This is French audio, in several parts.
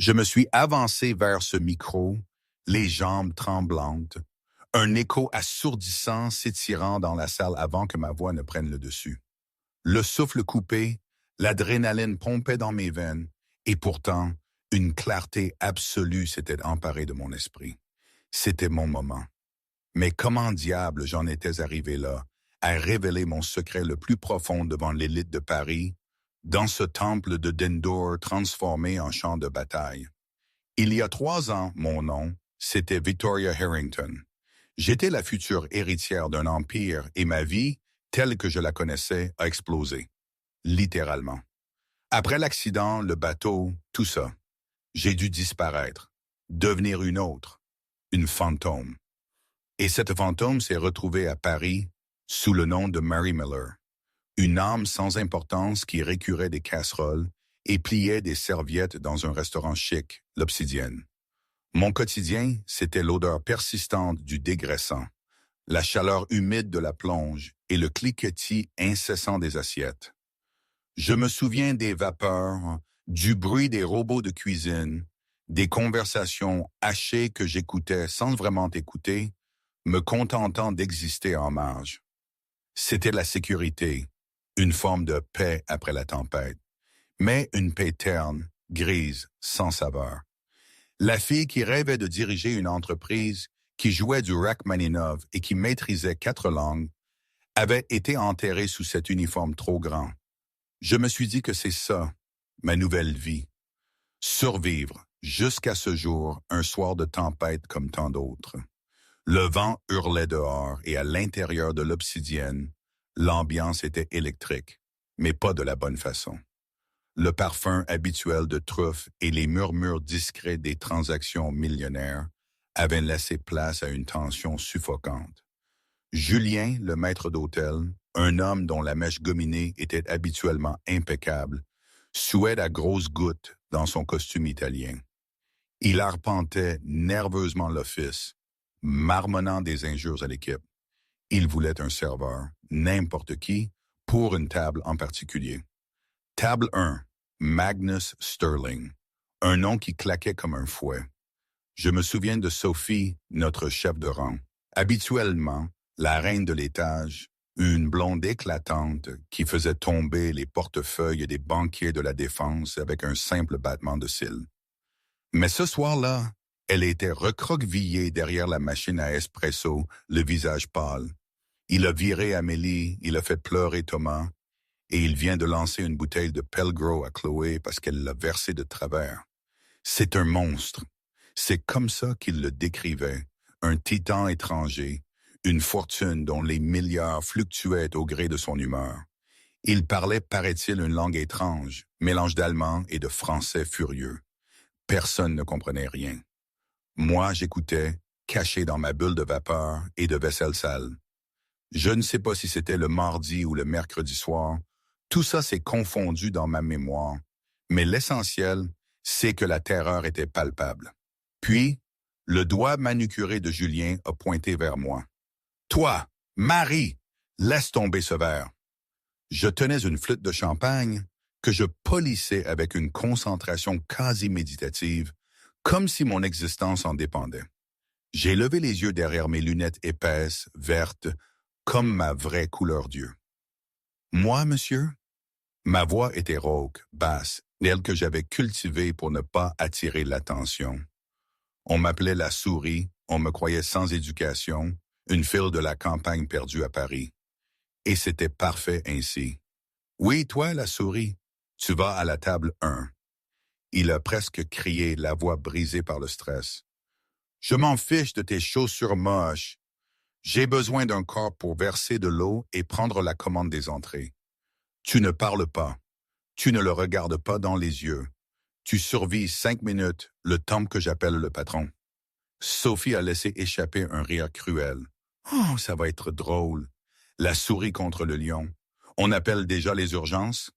Je me suis avancé vers ce micro, les jambes tremblantes, un écho assourdissant s'étirant dans la salle avant que ma voix ne prenne le dessus. Le souffle coupé, l'adrénaline pompait dans mes veines, et pourtant, une clarté absolue s'était emparée de mon esprit. C'était mon moment. Mais comment diable j'en étais arrivé là, à révéler mon secret le plus profond devant l'élite de Paris, dans ce temple de Dendur transformé en champ de bataille? Il y a 3 ans, mon nom, c'était Victoria Harrington. J'étais la future héritière d'un empire et ma vie, telle que je la connaissais, a explosé. Littéralement. Après l'accident, le bateau, tout ça, j'ai dû disparaître, devenir une fantôme. Et cette fantôme s'est retrouvée à Paris sous le nom de Mary Miller, une âme sans importance qui récurait des casseroles et pliait des serviettes dans un restaurant chic, l'Obsidienne. Mon quotidien, c'était l'odeur persistante du dégraissant, la chaleur humide de la plonge et le cliquetis incessant des assiettes. Je me souviens des vapeurs, du bruit des robots de cuisine, des conversations hachées que j'écoutais sans vraiment écouter, me contentant d'exister en marge. C'était la sécurité, une forme de paix après la tempête, mais une paix terne, grise, sans saveur. La fille qui rêvait de diriger une entreprise, qui jouait du Rachmaninov et qui maîtrisait 4 langues, avait été enterrée sous cet uniforme trop grand. Je me suis dit que c'est ça, ma nouvelle vie. Survivre, jusqu'à ce jour, un soir de tempête comme tant d'autres. Le vent hurlait dehors et à l'intérieur de l'Obsidienne, l'ambiance était électrique, mais pas de la bonne façon. Le parfum habituel de truffe et les murmures discrets des transactions millionnaires avaient laissé place à une tension suffocante. Julien, le maître d'hôtel, un homme dont la mèche gominée était habituellement impeccable, suait à grosses gouttes dans son costume italien. Il arpentait nerveusement l'office, marmonnant des injures à l'équipe. Il voulait un serveur, n'importe qui, pour une table en particulier. Table 1, Magnus Sterling, un nom qui claquait comme un fouet. Je me souviens de Sophie, notre chef de rang. Habituellement, la reine de l'étage, une blonde éclatante qui faisait tomber les portefeuilles des banquiers de la défense avec un simple battement de cils. Mais ce soir-là, elle était recroquevillée derrière la machine à espresso, le visage pâle. Il a viré Amélie, il a fait pleurer Thomas, et il vient de lancer une bouteille de Pelgro à Chloé parce qu'elle l'a versé de travers. C'est un monstre. C'est comme ça qu'il le décrivait, un titan étranger, une fortune dont les milliards fluctuaient au gré de son humeur. Il parlait, paraît-il, une langue étrange, mélange d'allemand et de français furieux. Personne ne comprenait rien. Moi, j'écoutais, caché dans ma bulle de vapeur et de vaisselle sale. Je ne sais pas si c'était le mardi ou le mercredi soir. Tout ça s'est confondu dans ma mémoire. Mais l'essentiel, c'est que la terreur était palpable. Puis, le doigt manucuré de Julien a pointé vers moi. « Toi, Marie, laisse tomber ce verre. » Je tenais une flûte de champagne que je polissais avec une concentration quasi méditative, comme si mon existence en dépendait. J'ai levé les yeux derrière mes lunettes épaisses, vertes, comme ma vraie couleur d'yeux. « Moi, monsieur ?» Ma voix était rauque, basse, telle que j'avais cultivée pour ne pas attirer l'attention. On m'appelait la souris, on me croyait sans éducation, une fille de la campagne perdue à Paris. Et c'était parfait ainsi. « Oui, toi, la souris, tu vas à la table 1. » Il a presque crié, la voix brisée par le stress. « Je m'en fiche de tes chaussures moches. J'ai besoin d'un corps pour verser de l'eau et prendre la commande des entrées. Tu ne parles pas. Tu ne le regardes pas dans les yeux. Tu survis 5 minutes, le temps que j'appelle le patron. » Sophie a laissé échapper un rire cruel. « Oh, ça va être drôle. La souris contre le lion. On appelle déjà les urgences? »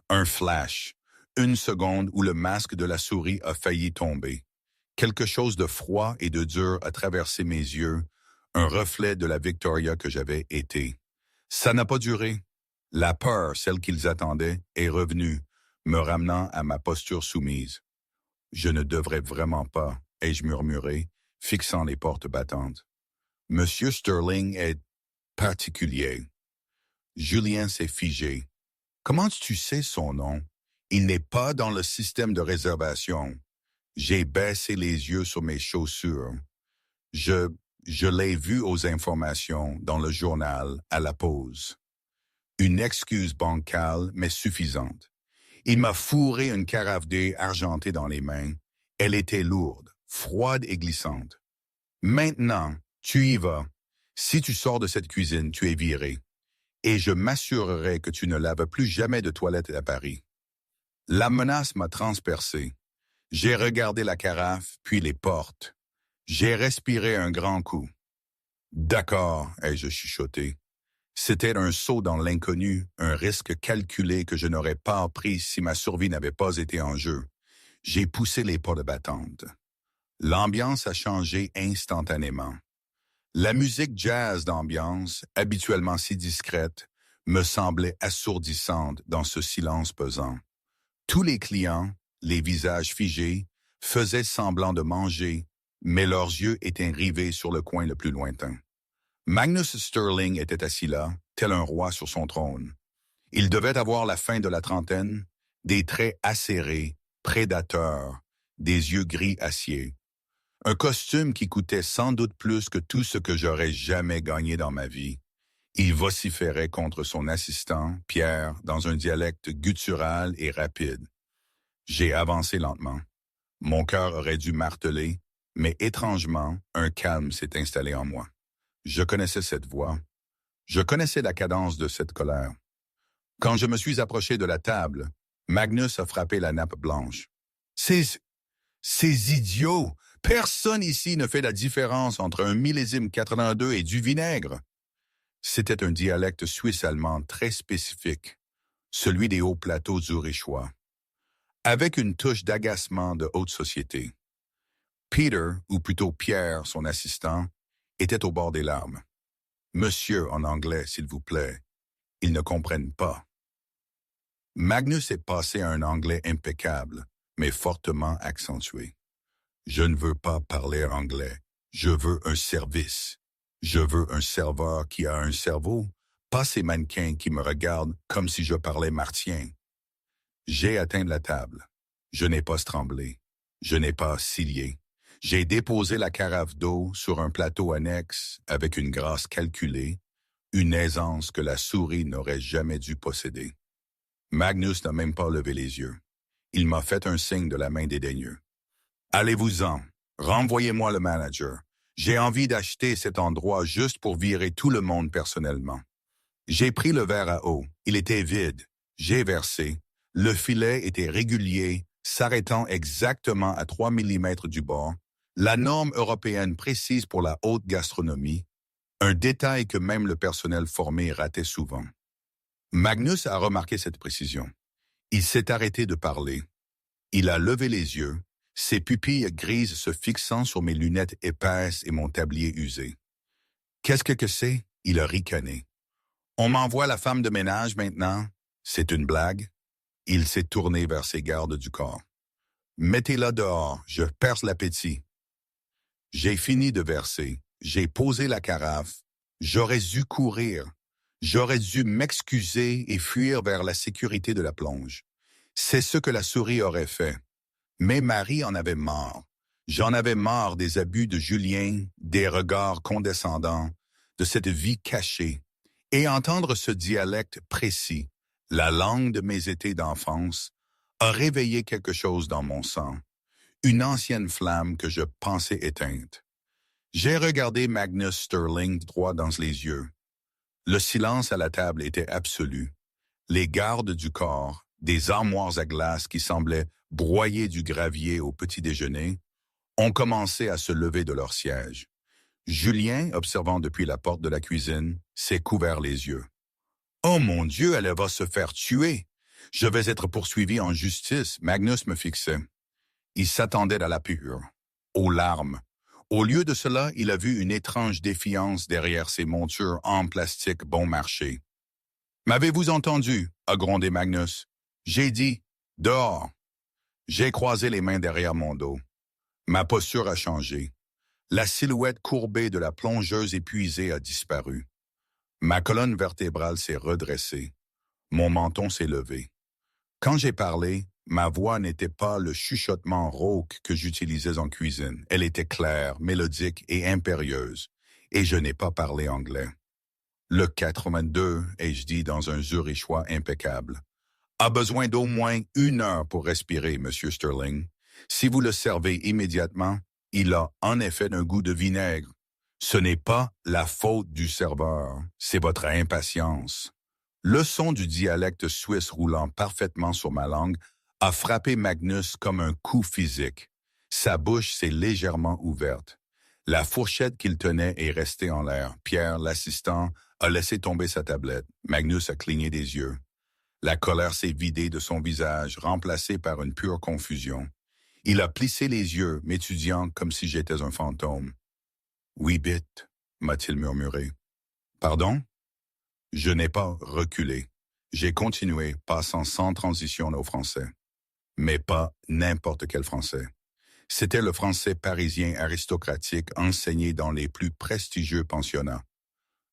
Un flash. 1 seconde où le masque de la souris a failli tomber. Quelque chose de froid et de dur a traversé mes yeux, un reflet de la Victoria que j'avais été. Ça n'a pas duré. La peur, celle qu'ils attendaient, est revenue, me ramenant à ma posture soumise. Je ne devrais vraiment pas, ai-je murmuré, fixant les portes battantes. Monsieur Sterling est particulier. Julien s'est figé. Comment tu sais son nom? Il n'est pas dans le système de réservation. J'ai baissé les yeux sur mes chaussures. Je, je l'ai vu aux informations, dans le journal, à la pause. Une excuse bancale, mais suffisante. Il m'a fourré une carafe d'eau argentée dans les mains. Elle était lourde, froide et glissante. Maintenant, tu y vas. Si tu sors de cette cuisine, tu es viré. Et je m'assurerai que tu ne laves plus jamais de toilette à Paris. La menace m'a transpercé. J'ai regardé la carafe, puis les portes. J'ai respiré un grand coup. D'accord, ai-je chuchoté. C'était un saut dans l'inconnu, un risque calculé que je n'aurais pas pris si ma survie n'avait pas été en jeu. J'ai poussé les portes battantes. L'ambiance a changé instantanément. La musique jazz d'ambiance, habituellement si discrète, me semblait assourdissante dans ce silence pesant. Tous les clients, les visages figés, faisaient semblant de manger, mais leurs yeux étaient rivés sur le coin le plus lointain. Magnus Sterling était assis là, tel un roi sur son trône. Il devait avoir la fin de la trentaine, des traits acérés, prédateurs, des yeux gris acier. Un costume qui coûtait sans doute plus que tout ce que j'aurais jamais gagné dans ma vie. Il vociférait contre son assistant, Pierre, dans un dialecte guttural et rapide. J'ai avancé lentement. Mon cœur aurait dû marteler, mais étrangement, un calme s'est installé en moi. Je connaissais cette voix. Je connaissais la cadence de cette colère. Quand je me suis approché de la table, Magnus a frappé la nappe blanche. Ces idiots! Personne ici ne fait la différence entre un millésime 82 et du vinaigre. C'était un dialecte suisse-allemand très spécifique, celui des hauts plateaux zurichois, avec une touche d'agacement de haute société. Peter, ou plutôt Pierre, son assistant, était au bord des larmes. Monsieur en anglais, s'il vous plaît. Ils ne comprennent pas. Magnus est passé à un anglais impeccable, mais fortement accentué. Je ne veux pas parler anglais. Je veux un service. Je veux un serveur qui a un cerveau, pas ces mannequins qui me regardent comme si je parlais martien. J'ai atteint la table. Je n'ai pas tremblé. Je n'ai pas cilié. J'ai déposé la carafe d'eau sur un plateau annexe avec une grâce calculée, une aisance que la souris n'aurait jamais dû posséder. Magnus n'a même pas levé les yeux. Il m'a fait un signe de la main dédaigneux. Allez-vous-en. Renvoyez-moi le manager. J'ai envie d'acheter cet endroit juste pour virer tout le monde personnellement. J'ai pris le verre à eau. Il était vide. J'ai versé. Le filet était régulier, s'arrêtant exactement à 3 millimètres du bord. La norme européenne précise pour la haute gastronomie, un détail que même le personnel formé ratait souvent. Magnus a remarqué cette précision. Il s'est arrêté de parler. Il a levé les yeux, ses pupilles grises se fixant sur mes lunettes épaisses et mon tablier usé. Qu'est-ce que c'est? Il a ricané. On m'envoie la femme de ménage maintenant? C'est une blague? Il s'est tourné vers ses gardes du corps. Mettez-la dehors, je perce l'appétit. J'ai fini de verser, j'ai posé la carafe. J'aurais dû courir. J'aurais dû m'excuser et fuir vers la sécurité de la plonge. C'est ce que la souris aurait fait. Mais Marie en avait marre. J'en avais marre des abus de Julien, des regards condescendants, de cette vie cachée. Et entendre ce dialecte précis, la langue de mes étés d'enfance, a réveillé quelque chose dans mon sang, une ancienne flamme que je pensais éteinte. J'ai regardé Magnus Sterling droit dans les yeux. Le silence à la table était absolu. Les gardes du corps, des armoires à glace qui semblaient broyer du gravier au petit déjeuner, ont commencé à se lever de leur siège. Julien, observant depuis la porte de la cuisine, s'est couvert les yeux. « Oh mon Dieu, elle va se faire tuer! Je vais être poursuivi en justice. » Magnus me fixait. Il s'attendait à la pure, aux larmes. Au lieu de cela, il a vu une étrange défiance derrière ses montures en plastique bon marché. « M'avez-vous entendu? » a grondé Magnus. « J'ai dit, dehors. » J'ai croisé les mains derrière mon dos. Ma posture a changé. La silhouette courbée de la plongeuse épuisée a disparu. Ma colonne vertébrale s'est redressée. Mon menton s'est levé. Quand j'ai parlé, ma voix n'était pas le chuchotement rauque que j'utilisais en cuisine. Elle était claire, mélodique et impérieuse. Et je n'ai pas parlé anglais. Le 82, ai-je dit dans un zurichois impeccable, a besoin d'au moins 1 heure pour respirer, Monsieur Sterling. Si vous le servez immédiatement, il a en effet un goût de vinaigre. Ce n'est pas la faute du serveur, c'est votre impatience. Le son du dialecte suisse roulant parfaitement sur ma langue a frappé Magnus comme un coup physique. Sa bouche s'est légèrement ouverte. La fourchette qu'il tenait est restée en l'air. Pierre, l'assistant, a laissé tomber sa tablette. Magnus a cligné des yeux. La colère s'est vidée de son visage, remplacée par une pure confusion. Il a plissé les yeux, m'étudiant comme si j'étais un fantôme. « Oui, bit », m'a-t-il murmuré. « Pardon ?» Je n'ai pas reculé. J'ai continué, passant sans transition au français. Mais pas n'importe quel français. C'était le français parisien aristocratique enseigné dans les plus prestigieux pensionnats.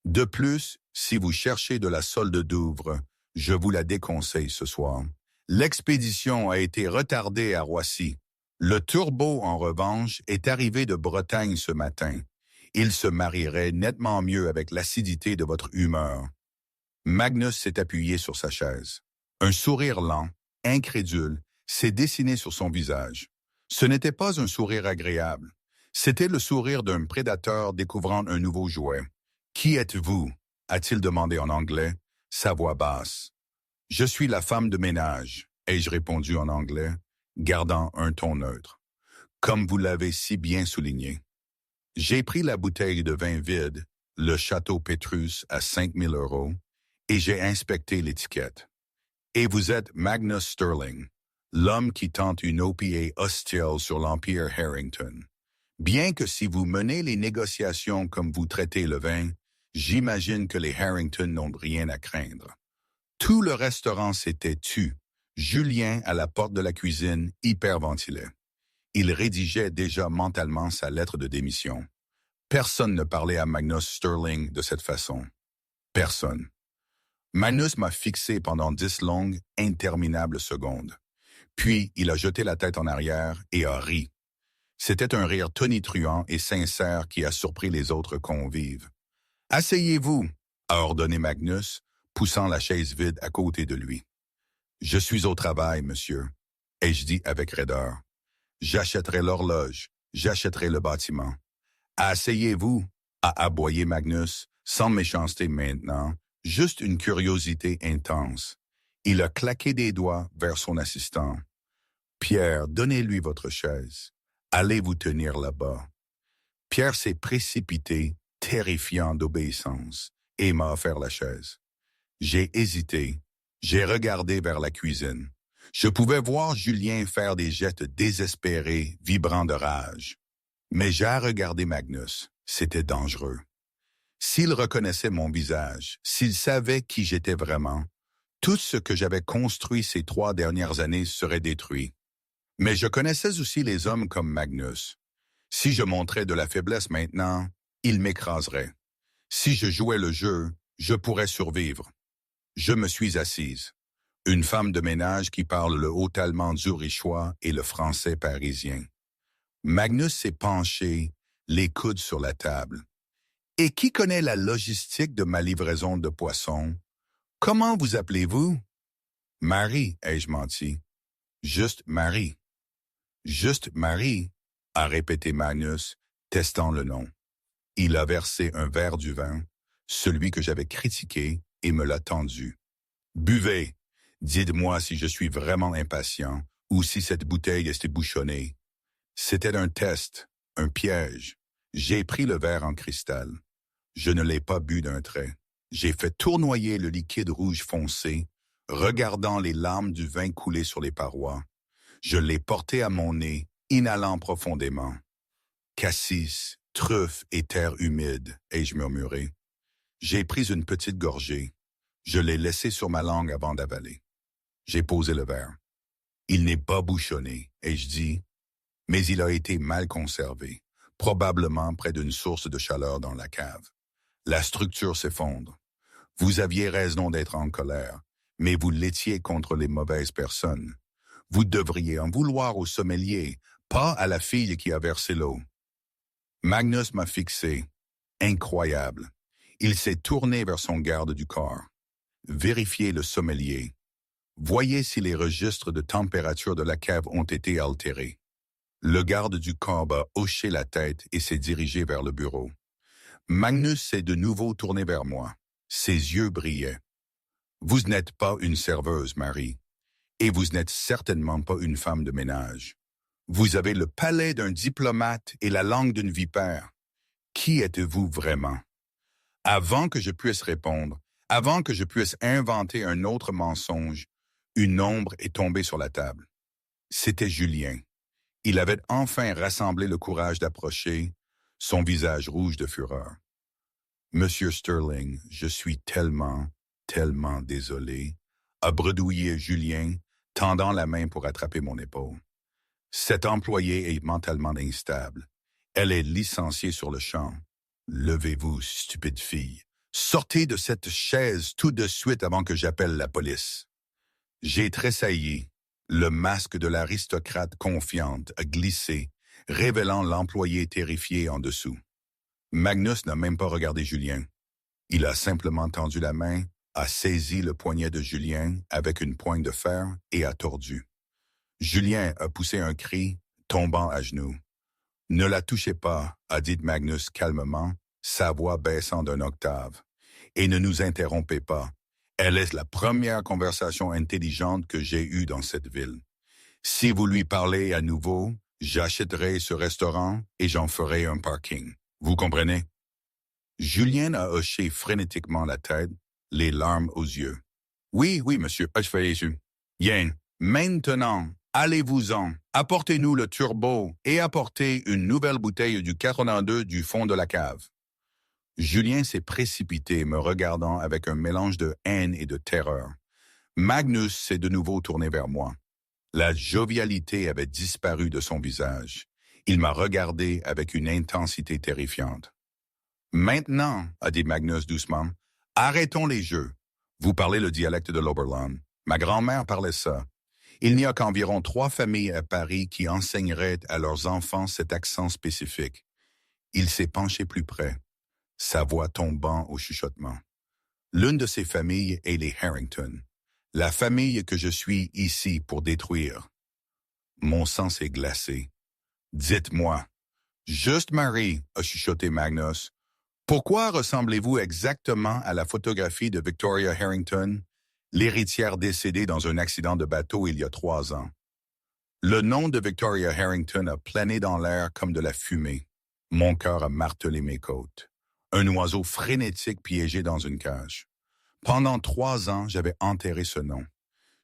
De plus, si vous cherchez de la solde d'ouvre, je vous la déconseille ce soir. L'expédition a été retardée à Roissy. Le turbo, en revanche, est arrivé de Bretagne ce matin. Il se marierait nettement mieux avec l'acidité de votre humeur. Magnus s'est appuyé sur sa chaise. Un sourire lent, incrédule, s'est dessiné sur son visage. Ce n'était pas un sourire agréable. C'était le sourire d'un prédateur découvrant un nouveau jouet. « Qui êtes-vous » a-t-il demandé en anglais, sa voix basse. « Je suis la femme de ménage » ai-je répondu en anglais, gardant un ton neutre. Comme vous l'avez si bien souligné. J'ai pris la bouteille de vin vide, le Château Pétrus à 5 000 €, et j'ai inspecté l'étiquette. Et vous êtes Magnus Sterling, l'homme qui tente une OPA hostile sur l'Empire Harrington. Bien que si vous menez les négociations comme vous traitez le vin, j'imagine que les Harrington n'ont rien à craindre. Tout le restaurant s'était tu. Julien, à la porte de la cuisine, hyperventilait. Il rédigeait déjà mentalement sa lettre de démission. Personne ne parlait à Magnus Sterling de cette façon. Personne. Magnus m'a fixé pendant 10 longues, interminables secondes. Puis, il a jeté la tête en arrière et a ri. C'était un rire tonitruant et sincère qui a surpris les autres convives. « Asseyez-vous » a ordonné Magnus, poussant la chaise vide à côté de lui. « Je suis au travail, monsieur » ai-je dit avec raideur. « J'achèterai l'horloge, j'achèterai le bâtiment. »« Asseyez-vous » a aboyé Magnus, sans méchanceté maintenant, juste une curiosité intense. Il a claqué des doigts vers son assistant. « Pierre, donnez-lui votre chaise. Allez vous tenir là-bas. » Pierre s'est précipité, terrifiant d'obéissance, et m'a offert la chaise. J'ai hésité. J'ai regardé vers la cuisine. Je pouvais voir Julien faire des gestes désespérés, vibrant de rage. Mais j'ai regardé Magnus. C'était dangereux. S'il reconnaissait mon visage, s'il savait qui j'étais vraiment, tout ce que j'avais construit ces 3 dernières années serait détruit. Mais je connaissais aussi les hommes comme Magnus. Si je montrais de la faiblesse maintenant, il m'écraserait. Si je jouais le jeu, je pourrais survivre. Je me suis assise. Une femme de ménage qui parle le haut-allemand zurichois et le français parisien. Magnus s'est penché, les coudes sur la table. « Et qui connaît la logistique de ma livraison de poissons? Comment vous appelez-vous? »« Marie, ai-je menti. »« Juste Marie. »« Juste Marie, » a répété Magnus, testant le nom. Il a versé un verre du vin, celui que j'avais critiqué, et me l'a tendu. « Buvez. Dites-moi si je suis vraiment impatient ou si cette bouteille est bouchonnée. » C'était un test, un piège. J'ai pris le verre en cristal. Je ne l'ai pas bu d'un trait. J'ai fait tournoyer le liquide rouge foncé, regardant les larmes du vin couler sur les parois. Je l'ai porté à mon nez, inhalant profondément. « Cassis, truffe et terre humide » ai-je murmuré. J'ai pris une petite gorgée. Je l'ai laissé sur ma langue avant d'avaler. J'ai posé le verre. Il n'est pas bouchonné, ai-je dit, mais il a été mal conservé, probablement près d'une source de chaleur dans la cave. La structure s'effondre. Vous aviez raison d'être en colère, mais vous l'étiez contre les mauvaises personnes. Vous devriez en vouloir au sommelier, pas à la fille qui a versé l'eau. Magnus m'a fixé. Incroyable. Il s'est tourné vers son garde du corps. Vérifiez le sommelier. Voyez si les registres de température de la cave ont été altérés. Le garde du corps a hoché la tête et s'est dirigé vers le bureau. Magnus s'est de nouveau tourné vers moi. Ses yeux brillaient. Vous n'êtes pas une serveuse, Marie, et vous n'êtes certainement pas une femme de ménage. Vous avez le palais d'un diplomate et la langue d'une vipère. Qui êtes-vous vraiment? Avant que je puisse répondre, avant que je puisse inventer un autre mensonge, une ombre est tombée sur la table. C'était Julien. Il avait enfin rassemblé le courage d'approcher, son visage rouge de fureur. « Monsieur Sterling, je suis tellement désolé, » a bredouillé Julien, tendant la main pour attraper mon épaule. Cette employée est mentalement instable. Elle est licenciée sur le champ. Levez-vous, stupide fille. Sortez de cette chaise tout de suite avant que j'appelle la police. J'ai tressailli. Le masque de l'aristocrate confiante a glissé, révélant l'employé terrifié en dessous. Magnus n'a même pas regardé Julien. Il a simplement tendu la main, a saisi le poignet de Julien avec une poigne de fer et a tordu. Julien a poussé un cri, tombant à genoux. « Ne la touchez pas, » a dit Magnus calmement, sa voix baissant d'une octave. « Et ne nous interrompez pas. Elle est la première conversation intelligente que j'ai eue dans cette ville. Si vous lui parlez à nouveau, j'achèterai ce restaurant et j'en ferai un parking. Vous comprenez? » Julien a hoché frénétiquement la tête, les larmes aux yeux. « Oui, monsieur, je fais les yeux. Bien, maintenant, allez-vous-en, apportez-nous le turbo et apportez une nouvelle bouteille du 82 du fond de la cave. » Julien s'est précipité, me regardant avec un mélange de haine et de terreur. Magnus s'est de nouveau tourné vers moi. La jovialité avait disparu de son visage. Il m'a regardé avec une intensité terrifiante. « Maintenant, » a dit Magnus doucement, « arrêtons les jeux. Vous parlez le dialecte de l'Oberland. Ma grand-mère parlait ça. Il n'y a qu'environ 3 familles à Paris qui enseigneraient à leurs enfants cet accent spécifique. » Il s'est penché plus près, sa voix tombant au chuchotement. « L'une de ces familles est les Harrington, la famille que je suis ici pour détruire. » Mon sang s'est glacé. « Dites-moi. »« Juste Marie, » a chuchoté Magnus. « Pourquoi ressemblez-vous exactement à la photographie de Victoria Harrington, l'héritière décédée dans un accident de bateau il y a 3 ans? » Le nom de Victoria Harrington a plané dans l'air comme de la fumée. Mon cœur a martelé mes côtes. Un oiseau frénétique piégé dans une cage. Pendant 3 ans, j'avais enterré ce nom.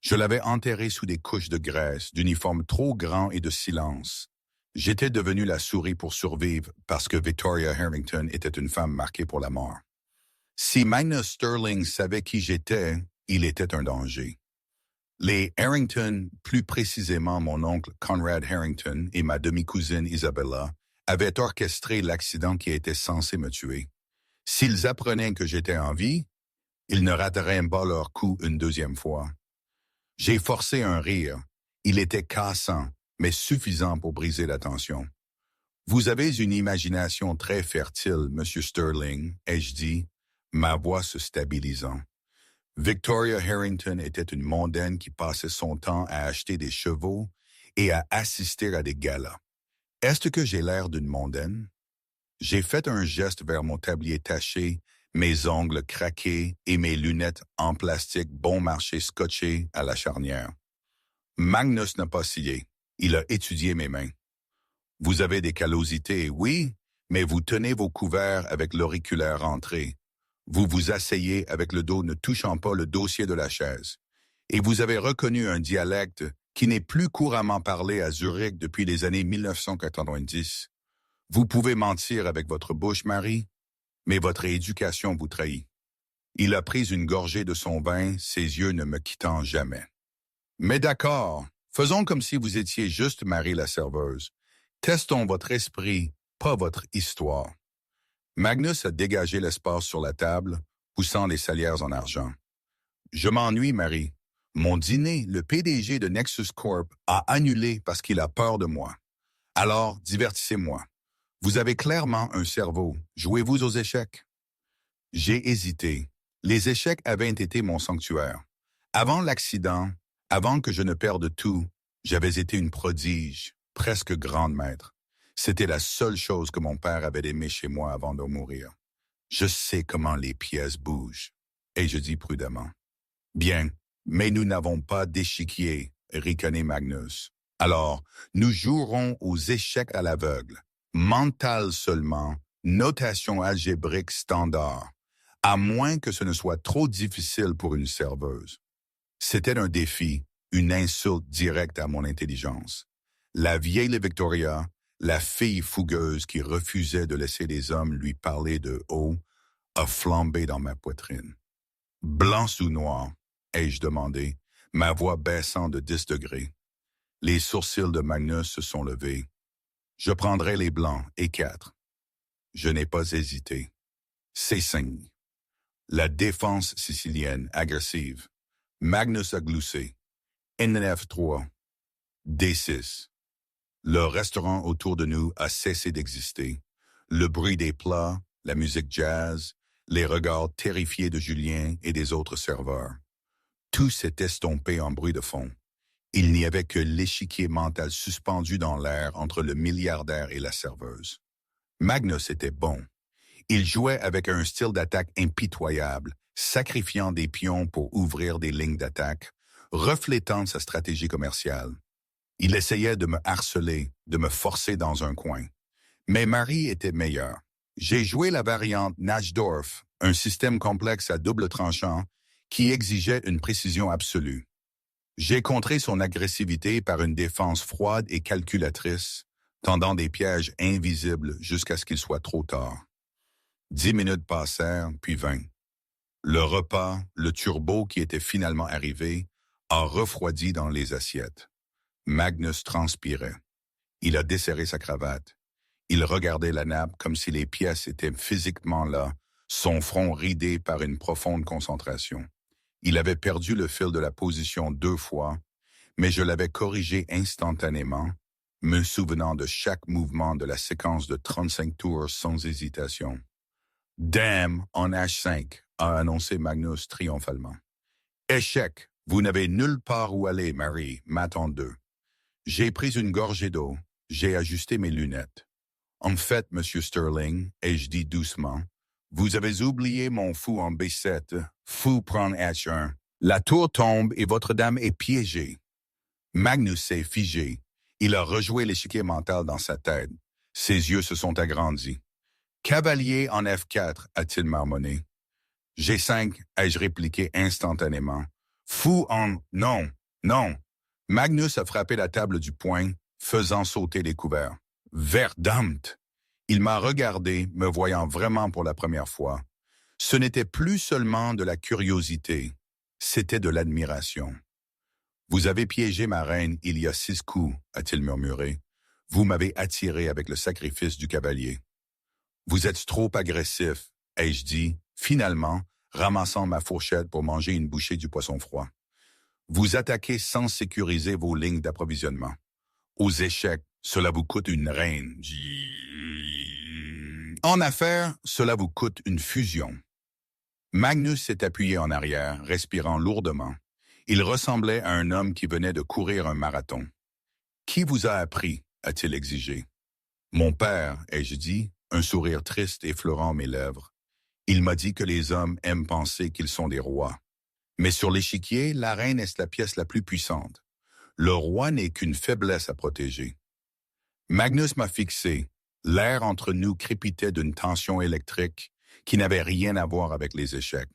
Je l'avais enterré sous des couches de graisse, d'uniformes trop grands et de silence. J'étais devenu la souris pour survivre parce que Victoria Harrington était une femme marquée pour la mort. Si Magnus Sterling savait qui j'étais, il était un danger. Les Harrington, plus précisément mon oncle Conrad Harrington et ma demi-cousine Isabella, avaient orchestré l'accident qui était censé me tuer. S'ils apprenaient que j'étais en vie, ils ne rateraient pas leur coup une 2e fois. J'ai forcé un rire. Il était cassant, mais suffisant pour briser la tension. « Vous avez une imagination très fertile, Monsieur Sterling, » ai-je dit, ma voix se stabilisant. Victoria Harrington était une mondaine qui passait son temps à acheter des chevaux et à assister à des galas. Est-ce que j'ai l'air d'une mondaine? J'ai fait un geste vers mon tablier taché, mes ongles craqués et mes lunettes en plastique bon marché scotchées à la charnière. Magnus n'a pas scié. Il a étudié mes mains. « Vous avez des callosités, oui, mais vous tenez vos couverts avec l'auriculaire rentré. Vous vous asseyez avec le dos ne touchant pas le dossier de la chaise. Et vous avez reconnu un dialecte qui n'est plus couramment parlé à Zurich depuis les années 1990. Vous pouvez mentir avec votre bouche, Marie, mais votre éducation vous trahit. » Il a pris une gorgée de son vin, ses yeux ne me quittant jamais. « Mais d'accord, Faisons comme si vous étiez juste Marie la serveuse. Testons votre esprit, pas votre histoire. Magnus a dégagé l'espace sur la table, poussant les salières en argent. Je m'ennuie, Marie. Mon dîner, le PDG de Nexus Corp a annulé parce qu'il a peur de moi. Alors, divertissez-moi. Vous avez clairement un cerveau. Jouez-vous aux échecs? J'ai hésité. Les échecs avaient été mon sanctuaire. Avant l'accident, avant que je ne perde tout, j'avais été une prodige, presque grande maître. C'était la seule chose que mon père avait aimée chez moi avant de mourir. Je sais comment les pièces bougent. Et je dis prudemment. Bien, mais nous n'avons pas d'échiquier, ricanait Magnus. Alors, nous jouerons aux échecs à l'aveugle. Mental seulement, notation algébrique standard, à moins que ce ne soit trop difficile pour une serveuse. C'était un défi, une insulte directe à mon intelligence. La vieille Victoria, la fille fougueuse qui refusait de laisser les hommes lui parler de haut, a flambé dans ma poitrine. Blanc sous noir, ai-je demandé, ma voix baissant de 10 degrés. Les sourcils de Magnus se sont levés. Je prendrai les blancs et 4. Je n'ai pas hésité. C'est signe. La défense sicilienne, agressive. Magnus a gloussé. NF3. D6. Le restaurant autour de nous a cessé d'exister. Le bruit des plats, la musique jazz, les regards terrifiés de Julien et des autres serveurs. Tout s'est estompé en bruit de fond. Il n'y avait que l'échiquier mental suspendu dans l'air entre le milliardaire et la serveuse. Magnus était bon. Il jouait avec un style d'attaque impitoyable, sacrifiant des pions pour ouvrir des lignes d'attaque, reflétant sa stratégie commerciale. Il essayait de me harceler, de me forcer dans un coin. Mais Marie était meilleure. J'ai joué la variante Najdorf, un système complexe à double tranchant qui exigeait une précision absolue. J'ai contré son agressivité par une défense froide et calculatrice, tendant des pièges invisibles jusqu'à ce qu'il soit trop tard. 10 minutes passèrent, puis 20. Le repas, le turbo qui était finalement arrivé, a refroidi dans les assiettes. Magnus transpirait. Il a desserré sa cravate. Il regardait la nappe comme si les pièces étaient physiquement là, son front ridé par une profonde concentration. Il avait perdu le fil de la position 2 fois, mais je l'avais corrigé instantanément, me souvenant de chaque mouvement de la séquence de 35 tours sans hésitation. « Damn, en H5 », a annoncé Magnus triomphalement. « Échec, vous n'avez nulle part où aller, Marie, m'attend 2. » J'ai pris une gorgée d'eau, j'ai ajusté mes lunettes. « En fait, Monsieur Sterling, ai-je dit doucement, vous avez oublié mon fou en B7, fou prend H1. La tour tombe et votre dame est piégée. » Magnus s'est figé. Il a rejoué l'échiquier mental dans sa tête. Ses yeux se sont agrandis. « Cavalier en F4, a-t-il marmonné. « G5, ai-je répliqué instantanément. « Fou en... Non, non. » Magnus a frappé la table du poing, faisant sauter les couverts. « Verdammt !» Il m'a regardé, me voyant vraiment pour la première fois. Ce n'était plus seulement de la curiosité, c'était de l'admiration. « Vous avez piégé ma reine il y a 6 coups, a-t-il murmuré. « Vous m'avez attiré avec le sacrifice du cavalier. »« Vous êtes trop agressif, ai-je dit, finalement, ramassant ma fourchette pour manger une bouchée du poisson froid. Vous attaquez sans sécuriser vos lignes d'approvisionnement. Aux échecs, cela vous coûte une reine. En affaires, cela vous coûte une fusion. » Magnus s'est appuyé en arrière, respirant lourdement. Il ressemblait à un homme qui venait de courir un marathon. « Qui vous a appris ?» a-t-il exigé. « Mon père, ai-je dit, un sourire triste effleurant mes lèvres. Il m'a dit que les hommes aiment penser qu'ils sont des rois. Mais sur l'échiquier, la reine est la pièce la plus puissante. Le roi n'est qu'une faiblesse à protéger. » Magnus m'a fixé. L'air entre nous crépitait d'une tension électrique qui n'avait rien à voir avec les échecs.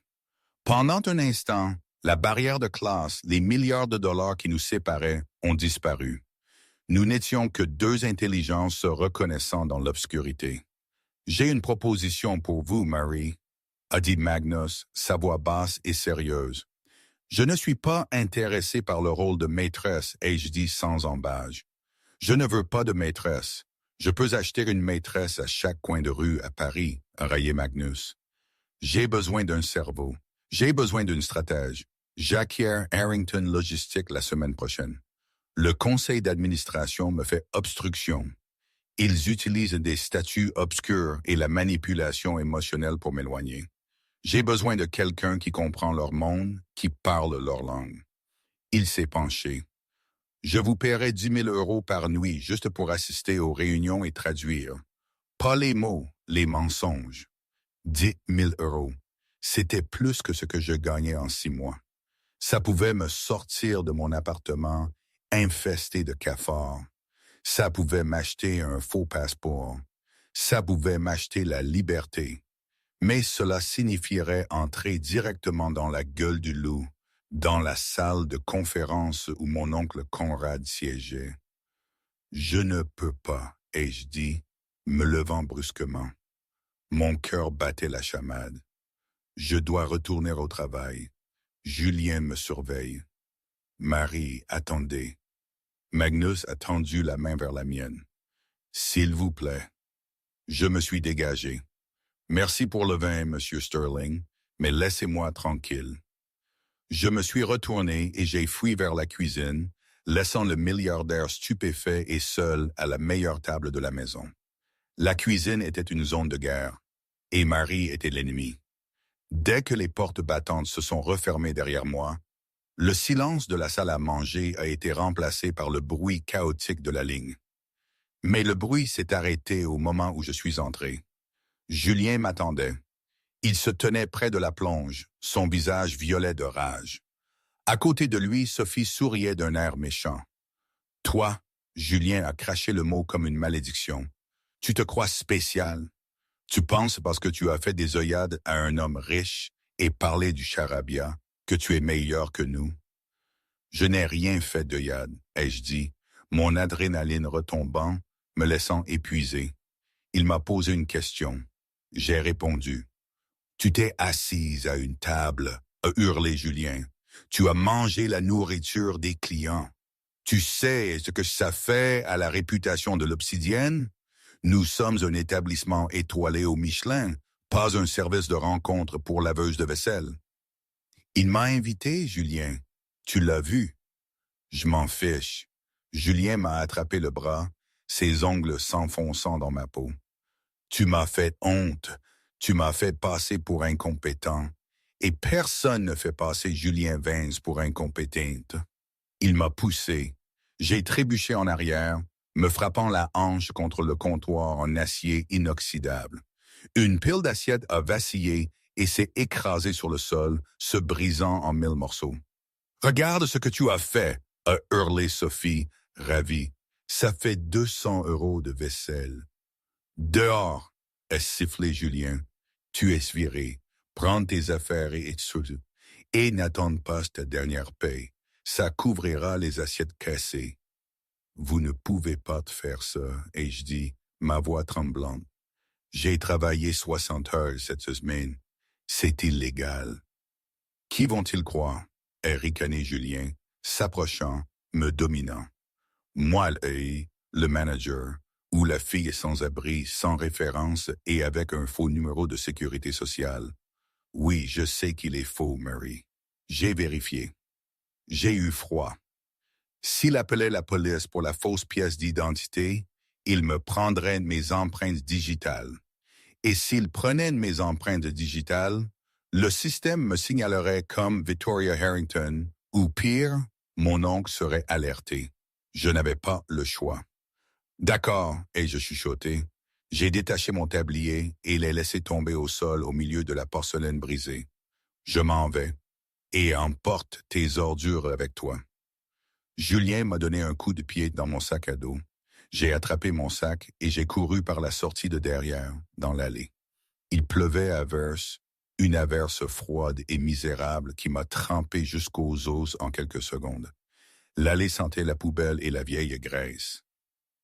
Pendant un instant, la barrière de classe, les milliards de dollars qui nous séparaient, ont disparu. Nous n'étions que 2 intelligences se reconnaissant dans l'obscurité. « J'ai une proposition pour vous, Marie, » a dit Magnus, sa voix basse et sérieuse. Je ne suis pas intéressé par le rôle de maîtresse, ai-je dit sans embâge. Je ne veux pas de maîtresse. Je peux acheter une maîtresse à chaque coin de rue à Paris, a raillé Magnus. J'ai besoin d'un cerveau. J'ai besoin d'une stratège. J'acquiers Harrington Logistique la semaine prochaine. Le conseil d'administration me fait obstruction. Ils utilisent des statuts obscurs et la manipulation émotionnelle pour m'éloigner. J'ai besoin de quelqu'un qui comprend leur monde, qui parle leur langue. Il s'est penché. Je vous paierai 10 000 € par nuit juste pour assister aux réunions et traduire. Pas les mots, les mensonges. 10 000 €. C'était plus que ce que je gagnais en 6 mois. Ça pouvait me sortir de mon appartement infesté de cafards. Ça pouvait m'acheter un faux passeport. Ça pouvait m'acheter la liberté. Mais cela signifierait entrer directement dans la gueule du loup, dans la salle de conférence où mon oncle Conrad siégeait. Je ne peux pas, ai-je dit, me levant brusquement. Mon cœur battait la chamade. Je dois retourner au travail. Julien me surveille. Marie, attendez. Magnus a tendu la main vers la mienne. S'il vous plaît. Je me suis dégagé. Merci pour le vin, Monsieur Sterling, mais laissez-moi tranquille. Je me suis retourné et j'ai fui vers la cuisine, laissant le milliardaire stupéfait et seul à la meilleure table de la maison. La cuisine était une zone de guerre, et Marie était l'ennemi. Dès que les portes battantes se sont refermées derrière moi, le silence de la salle à manger a été remplacé par le bruit chaotique de la ligne. Mais le bruit s'est arrêté au moment où je suis entré. Julien m'attendait. Il se tenait près de la plonge, son visage violet de rage. À côté de lui, Sophie souriait d'un air méchant. « Toi, » Julien a craché le mot comme une malédiction. « Tu te crois spécial. Tu penses parce que tu as fait des œillades à un homme riche et parlé du charabia que tu es meilleur que nous. » Je n'ai rien fait d'œillade, ai-je dit, mon adrénaline retombant, me laissant épuisé. Il m'a posé une question. J'ai répondu. « Tu t'es assise à une table, » a hurlé Julien. « Tu as mangé la nourriture des clients. Tu sais ce que ça fait à la réputation de l'Obsidienne? Nous sommes un établissement étoilé au Michelin, pas un service de rencontre pour laveuse de vaisselle. » Il m'a invité, Julien. Tu l'as vu. Je m'en fiche. Julien m'a attrapé le bras, ses ongles s'enfonçant dans ma peau. Tu m'as fait honte. Tu m'as fait passer pour incompétent. Et personne ne fait passer Julien Vance pour incompétente. Il m'a poussé. J'ai trébuché en arrière, me frappant la hanche contre le comptoir en acier inoxydable. Une pile d'assiettes a vacillé et s'est écrasée sur le sol, se brisant en 1000 morceaux. « Regarde ce que tu as fait !» a hurlé Sophie, ravie. « Ça fait 200 € de vaisselle. »« Dehors !» a sifflé Julien. « Tu es viré. Prends tes affaires et n'attends pas ta dernière paye. Ça couvrira les assiettes cassées. » « Vous ne pouvez pas te faire ça, » ai-je dit, ma voix tremblante. « J'ai travaillé 60 heures cette semaine. C'est illégal. » « Qui vont-ils croire? » a ricané Julien, s'approchant, me dominant. Moi, le manager, ou la fille sans abri, sans référence et avec un faux numéro de sécurité sociale. Oui, je sais qu'il est faux, Mary. J'ai vérifié. J'ai eu froid. S'il appelait la police pour la fausse pièce d'identité, il me prendrait mes empreintes digitales. Et s'il prenait mes empreintes digitales, le système me signalerait comme Victoria Harrington, ou pire, mon oncle serait alerté. Je n'avais pas le choix. D'accord, ai-je chuchoté. J'ai détaché mon tablier et l'ai laissé tomber au sol au milieu de la porcelaine brisée. Je m'en vais, et emporte tes ordures avec toi. Julien m'a donné un coup de pied dans mon sac à dos. J'ai attrapé mon sac et j'ai couru par la sortie de derrière, dans l'allée. Il pleuvait à verse, une averse froide et misérable qui m'a trempé jusqu'aux os en quelques secondes. L'allée sentait la poubelle et la vieille graisse.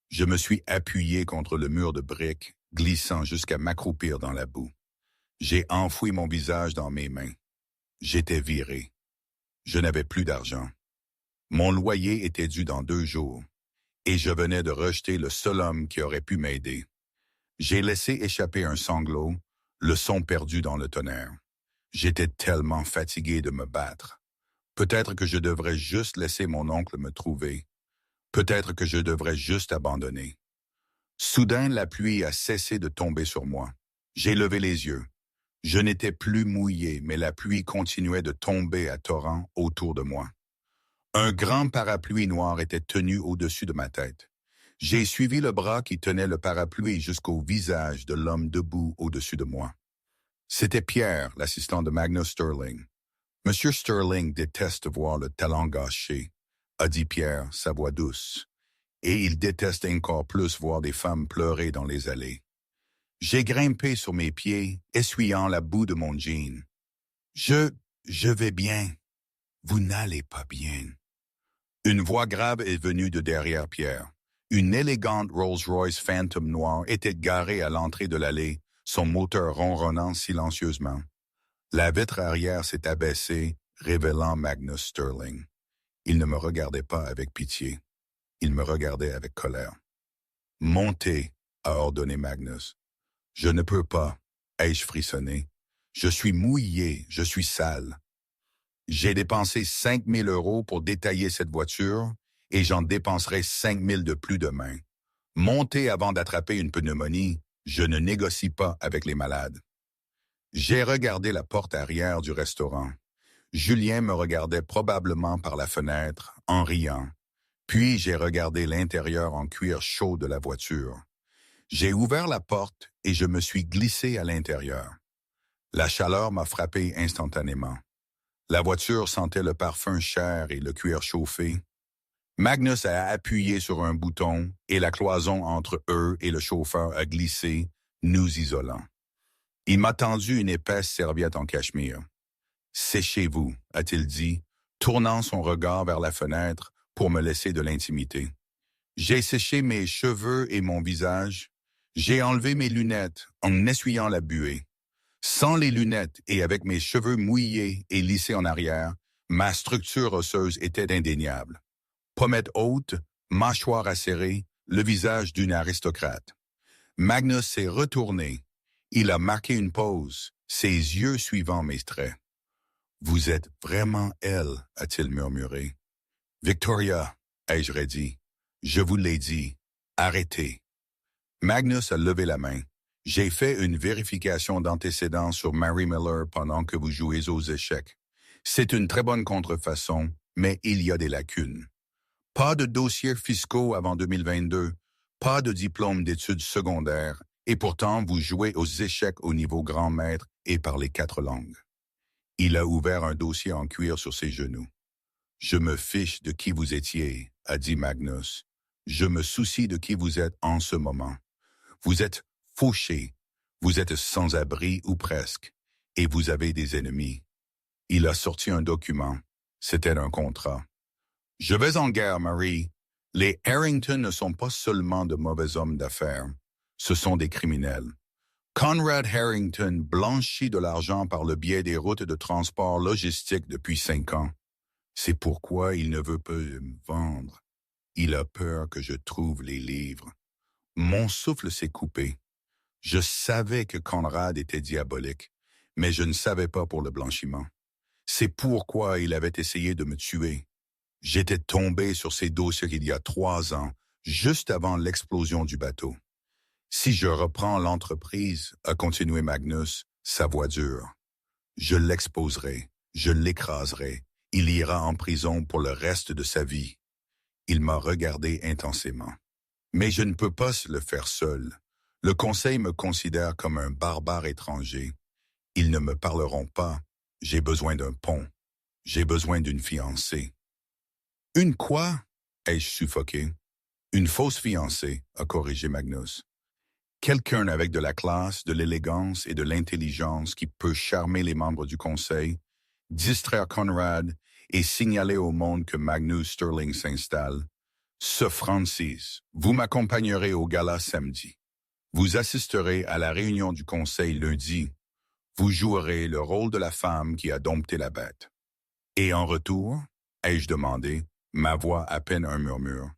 Je me suis appuyé contre le mur de briques, glissant jusqu'à m'accroupir dans la boue. J'ai enfoui mon visage dans mes mains. J'étais viré. Je n'avais plus d'argent. Mon loyer était dû dans 2 jours, et je venais de rejeter le seul homme qui aurait pu m'aider. J'ai laissé échapper un sanglot, le son perdu dans le tonnerre. J'étais tellement fatigué de me battre. Peut-être que je devrais juste laisser mon oncle me trouver. Peut-être que je devrais juste abandonner. Soudain, la pluie a cessé de tomber sur moi. J'ai levé les yeux. Je n'étais plus mouillé, mais la pluie continuait de tomber à torrents autour de moi. Un grand parapluie noir était tenu au-dessus de ma tête. J'ai suivi le bras qui tenait le parapluie jusqu'au visage de l'homme debout au-dessus de moi. C'était Pierre, l'assistant de Magnus Sterling. Monsieur Sterling déteste voir le talent gâché, a dit Pierre, sa voix douce. Et il déteste encore plus voir des femmes pleurer dans les allées. J'ai grimpé sur mes pieds, essuyant la boue de mon jean. Je vais bien. Vous n'allez pas bien. Une voix grave est venue de derrière Pierre. Une élégante Rolls-Royce Phantom noire était garée à l'entrée de l'allée, son moteur ronronnant silencieusement. La vitre arrière s'est abaissée, révélant Magnus Sterling. Il ne me regardait pas avec pitié. Il me regardait avec colère. « Montez » a ordonné Magnus. « Je ne peux pas » ai-je frissonné. « Je suis mouillé, je suis sale. » J'ai dépensé 5 000 € pour détailler cette voiture et j'en dépenserai 5 000 de plus demain. Montez avant d'attraper une pneumonie, je ne négocie pas avec les malades. J'ai regardé la porte arrière du restaurant. Julien me regardait probablement par la fenêtre, en riant. Puis j'ai regardé l'intérieur en cuir chaud de la voiture. J'ai ouvert la porte et je me suis glissé à l'intérieur. La chaleur m'a frappé instantanément. La voiture sentait le parfum cher et le cuir chauffé. Magnus a appuyé sur un bouton et la cloison entre eux et le chauffeur a glissé, nous isolant. Il m'a tendu une épaisse serviette en cachemire. « Séchez-vous » a-t-il dit, tournant son regard vers la fenêtre pour me laisser de l'intimité. J'ai séché mes cheveux et mon visage. J'ai enlevé mes lunettes en essuyant la buée. Sans les lunettes et avec mes cheveux mouillés et lissés en arrière, ma structure osseuse était indéniable. Pommette haute, mâchoire acérée, le visage d'une aristocrate. Magnus s'est retourné. Il a marqué une pause, ses yeux suivant mes traits. « Vous êtes vraiment elle, » a-t-il murmuré. « Victoria, » ai-je redit. « Je vous l'ai dit. Arrêtez. » Magnus a levé la main. « J'ai fait une vérification d'antécédents sur Mary Miller pendant que vous jouez aux échecs. C'est une très bonne contrefaçon, mais il y a des lacunes. Pas de dossiers fiscaux avant 2022, pas de diplôme d'études secondaires, et pourtant vous jouez aux échecs au niveau grand maître et parlez 4 langues. » Il a ouvert un dossier en cuir sur ses genoux. « Je me fiche de qui vous étiez, » a dit Magnus. « Je me soucie de qui vous êtes en ce moment. Vous êtes fauché, vous êtes sans abri ou presque, et vous avez des ennemis. » Il a sorti un document. C'était un contrat. « Je vais en guerre, Marie. Les Harrington ne sont pas seulement de mauvais hommes d'affaires. Ce sont des criminels. Conrad Harrington blanchit de l'argent par le biais des routes de transport logistique depuis 5 ans. C'est pourquoi il ne veut pas me vendre. Il a peur que je trouve les livres. » Mon souffle s'est coupé. Je savais que Conrad était diabolique, mais je ne savais pas pour le blanchiment. C'est pourquoi il avait essayé de me tuer. J'étais tombé sur ces dossiers il y a 3 ans, juste avant l'explosion du bateau. Si je reprends l'entreprise, a continué Magnus, sa voix dure. Je l'exposerai, je l'écraserai. Il ira en prison pour le reste de sa vie. Il m'a regardé intensément. Mais je ne peux pas le faire seul. Le conseil me considère comme un barbare étranger. Ils ne me parleront pas. J'ai besoin d'un pont. J'ai besoin d'une fiancée. Une quoi? Ai-je suffoqué. Une fausse fiancée, a corrigé Magnus. Quelqu'un avec de la classe, de l'élégance et de l'intelligence qui peut charmer les membres du conseil, distraire Conrad et signaler au monde que Magnus Sterling s'installe. Ce Francis, vous m'accompagnerez au gala samedi. Vous assisterez à la réunion du conseil lundi. Vous jouerez le rôle de la femme qui a dompté la bête. Et en retour, ai-je demandé, ma voix à peine un murmure.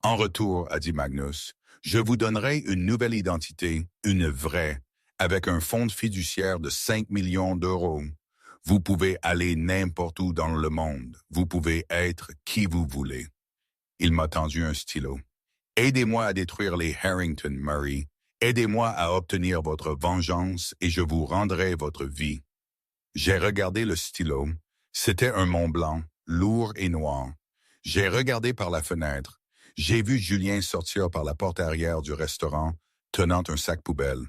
En retour, a dit Magnus, je vous donnerai une nouvelle identité, une vraie, avec un fonds fiduciaire de 5 millions d'euros. Vous pouvez aller n'importe où dans le monde. Vous pouvez être qui vous voulez. Il m'a tendu un stylo. Aidez-moi à détruire les Harrington, Murray. Aidez-moi à obtenir votre vengeance et je vous rendrai votre vie. J'ai regardé le stylo. C'était un Mont Blanc, lourd et noir. J'ai regardé par la fenêtre. J'ai vu Julien sortir par la porte arrière du restaurant, tenant un sac poubelle.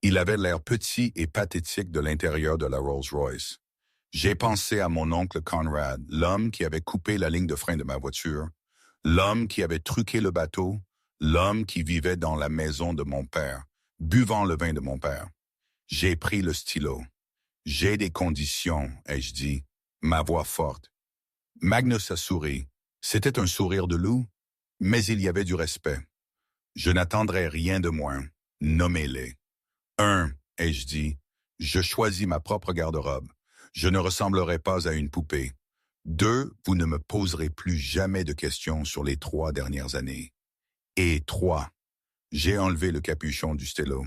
Il avait l'air petit et pathétique de l'intérieur de la Rolls-Royce. J'ai pensé à mon oncle Conrad, l'homme qui avait coupé la ligne de frein de ma voiture, l'homme qui avait truqué le bateau, l'homme qui vivait dans la maison de mon père, buvant le vin de mon père. J'ai pris le stylo. J'ai des conditions, ai-je dit, ma voix forte. Magnus a souri. C'était un sourire de loup, mais il y avait du respect. Je n'attendrai rien de moins. Nommez-les. 1, ai-je dit, je choisis ma propre garde-robe. Je ne ressemblerai pas à une poupée. 2, vous ne me poserez plus jamais de questions sur les 3 dernières années. Et 3, j'ai enlevé le capuchon du stylo.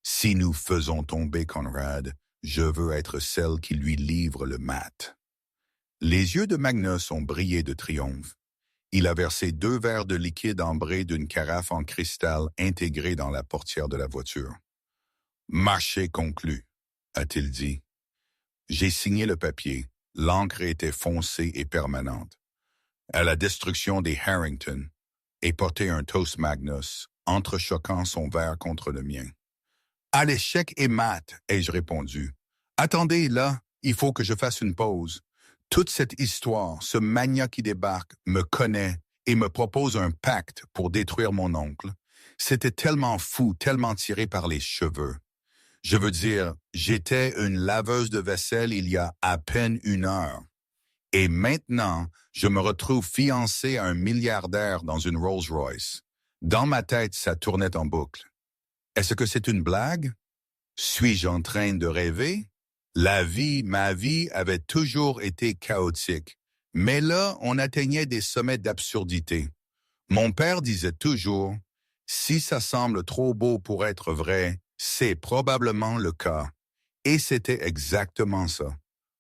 Si nous faisons tomber Conrad, je veux être celle qui lui livre le mat. Les yeux de Magnus ont brillé de triomphe. Il a versé 2 verres de liquide ambré d'une carafe en cristal intégrée dans la portière de la voiture. « Marché conclu », a-t-il dit. J'ai signé le papier. L'encre était foncée et permanente. À la destruction des Harrington, et porté un toast Magnus, entrechoquant son verre contre le mien. « À l'échec et mat », ai-je répondu. « Attendez, là, il faut que je fasse une pause. Toute cette histoire, ce mania qui débarque, me connaît et me propose un pacte pour détruire mon oncle. C'était tellement fou, tellement tiré par les cheveux. Je veux dire, j'étais une laveuse de vaisselle il y a à peine 1 heure. Et maintenant, je me retrouve fiancé à un milliardaire dans une Rolls-Royce. Dans ma tête, ça tournait en boucle. Est-ce que c'est une blague? Suis-je en train de rêver? Ma vie avait toujours été chaotique. Mais là, on atteignait des sommets d'absurdité. Mon père disait toujours, « Si ça semble trop beau pour être vrai, c'est probablement le cas. » Et c'était exactement ça.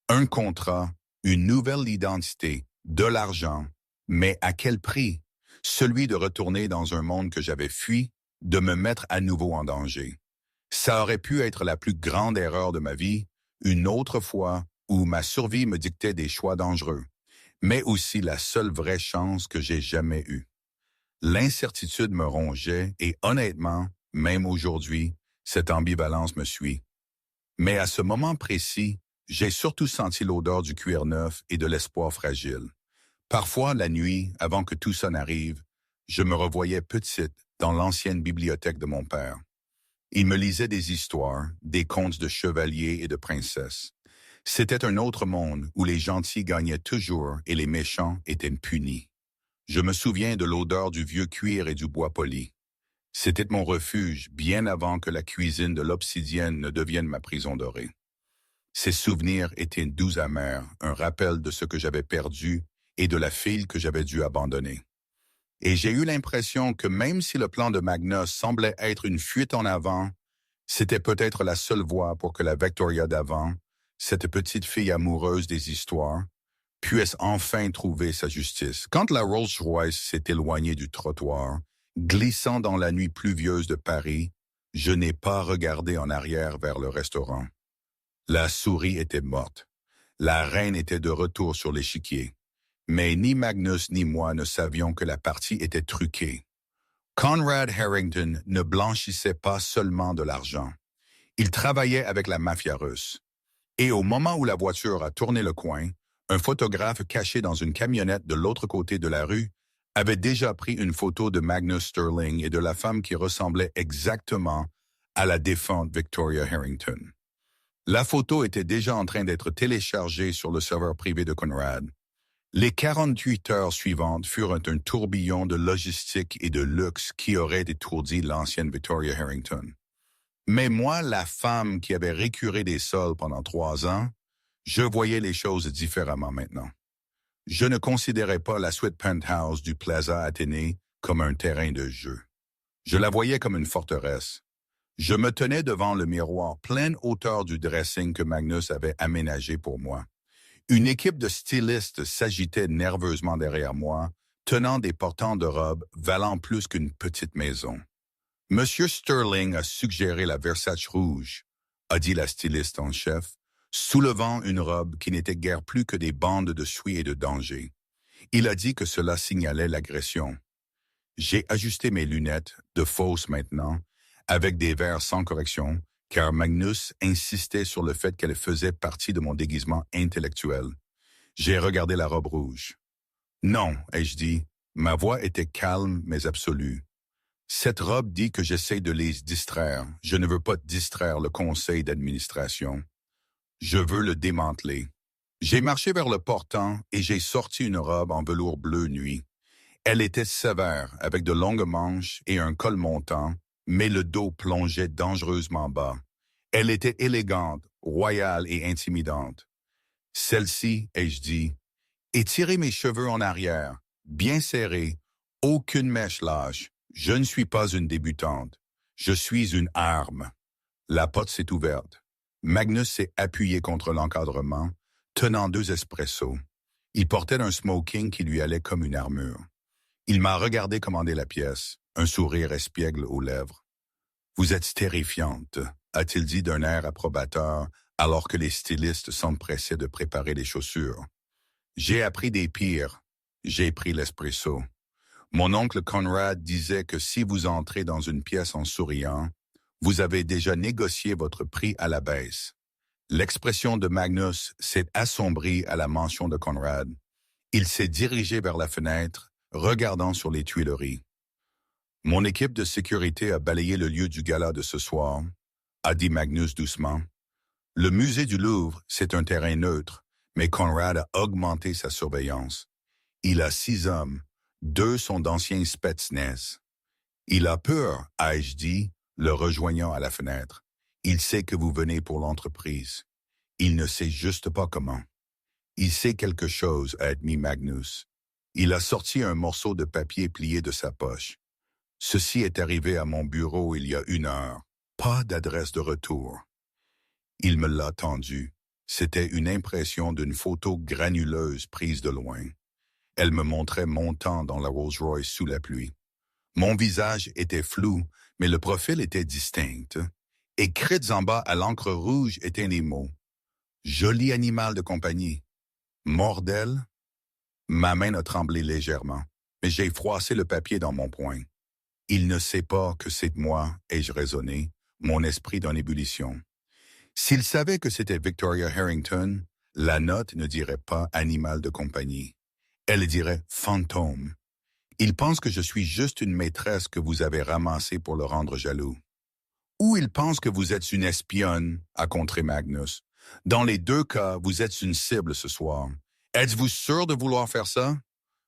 Un contrat, une nouvelle identité, de l'argent. Mais à quel prix? Celui de retourner dans un monde que j'avais fui, de me mettre à nouveau en danger. Ça aurait pu être la plus grande erreur de ma vie, une autre fois où ma survie me dictait des choix dangereux, mais aussi la seule vraie chance que j'ai jamais eue. L'incertitude me rongeait et honnêtement, même aujourd'hui, cette ambivalence me suit. Mais à ce moment précis, j'ai surtout senti l'odeur du cuir neuf et de l'espoir fragile. Parfois, la nuit, avant que tout ça n'arrive, je me revoyais petite dans l'ancienne bibliothèque de mon père. Il me lisait des histoires, des contes de chevaliers et de princesses. C'était un autre monde où les gentils gagnaient toujours et les méchants étaient punis. Je me souviens de l'odeur du vieux cuir et du bois poli. C'était mon refuge bien avant que la cuisine de l'obsidienne ne devienne ma prison dorée. Ces souvenirs étaient doux amers, un rappel de ce que j'avais perdu et de la fille que j'avais dû abandonner. Et j'ai eu l'impression que même si le plan de Magnus semblait être une fuite en avant, c'était peut-être la seule voie pour que la Victoria d'avant, cette petite fille amoureuse des histoires, puisse enfin trouver sa justice. Quand la Rolls-Royce s'est éloignée du trottoir, glissant dans la nuit pluvieuse de Paris, je n'ai pas regardé en arrière vers le restaurant. La souris était morte. La reine était de retour sur l'échiquier. Mais ni Magnus ni moi ne savions que la partie était truquée. Conrad Harrington ne blanchissait pas seulement de l'argent. Il travaillait avec la mafia russe. Et au moment où la voiture a tourné le coin, un photographe caché dans une camionnette de l'autre côté de la rue avait déjà pris une photo de Magnus Sterling et de la femme qui ressemblait exactement à la défunte Victoria Harrington. La photo était déjà en train d'être téléchargée sur le serveur privé de Conrad. Les 48 heures suivantes furent un tourbillon de logistique et de luxe qui aurait étourdi l'ancienne Victoria Harrington. Mais moi, la femme qui avait récuré des sols pendant 3 ans, Je voyais les choses différemment maintenant. Je ne considérais pas la suite penthouse du Plaza Athénée comme un terrain de jeu. Je la voyais comme une forteresse. Je me tenais devant le miroir pleine hauteur du dressing que Magnus avait aménagé pour moi. Une équipe de stylistes s'agitait nerveusement derrière moi, tenant des portants de robes valant plus qu'une petite maison. Monsieur Sterling a suggéré la Versace rouge, a dit la styliste en chef, soulevant une robe qui n'était guère plus que des bandes de suie et de danger. Il a dit que cela signalait l'agression. J'ai ajusté mes lunettes, de fausses maintenant, avec des verres sans correction, car Magnus insistait sur le fait qu'elle faisait partie de mon déguisement intellectuel. J'ai regardé la robe rouge. Non, ai-je dit, ma voix était calme mais absolue. Cette robe dit que j'essaie de les distraire. Je ne veux pas distraire le conseil d'administration. Je veux le démanteler. J'ai marché vers le portant et j'ai sorti une robe en velours bleu nuit. Elle était sévère, avec de longues manches et un col montant, mais le dos plongeait dangereusement bas. Elle était élégante, royale et intimidante. Celle-ci, ai-je dit, étirez mes cheveux en arrière, bien serrés, aucune mèche lâche. Je ne suis pas une débutante. Je suis une arme. La porte s'est ouverte. Magnus s'est appuyé contre l'encadrement, tenant 2 espressos. Il portait un smoking qui lui allait comme une armure. Il m'a regardé commander la pièce, un sourire espiègle aux lèvres. « Vous êtes terrifiante », a-t-il dit d'un air approbateur, alors que les stylistes s'empressaient de préparer les chaussures. J'ai appris des pires. J'ai pris l'espresso. Mon oncle Conrad disait que si vous entrez dans une pièce en souriant, vous avez déjà négocié votre prix à la baisse. L'expression de Magnus s'est assombrie à la mention de Conrad. Il s'est dirigé vers la fenêtre, regardant sur les Tuileries. Mon équipe de sécurité a balayé le lieu du gala de ce soir, a dit Magnus doucement. Le musée du Louvre, c'est un terrain neutre, mais Conrad a augmenté sa surveillance. Il a 6 hommes, 2 sont d'anciens Spetsnaz. Il a peur, ai-je dit, le rejoignant à la fenêtre. Il sait que vous venez pour l'entreprise. Il ne sait juste pas comment. Il sait quelque chose, a admis Magnus. Il a sorti un morceau de papier plié de sa poche. Ceci est arrivé à mon bureau il y a 1 heure. Pas d'adresse de retour. Il me l'a tendu. C'était une impression d'une photo granuleuse prise de loin. Elle me montrait montant dans la Rolls-Royce sous la pluie. Mon visage était flou, mais le profil était distinct. Écrits en bas à l'encre rouge étaient les mots. Joli animal de compagnie. Mordel? Ma main a tremblé légèrement, mais j'ai froissé le papier dans mon poing. Il ne sait pas que c'est moi, ai-je raisonné, mon esprit dans l'ébullition. S'il savait que c'était Victoria Harrington, la note ne dirait pas animal de compagnie. Elle dirait fantôme. Il pense que je suis juste une maîtresse que vous avez ramassée pour le rendre jaloux. Ou il pense que vous êtes une espionne, a contré Magnus. Dans les 2 cas, vous êtes une cible ce soir. Êtes-vous sûr de vouloir faire ça?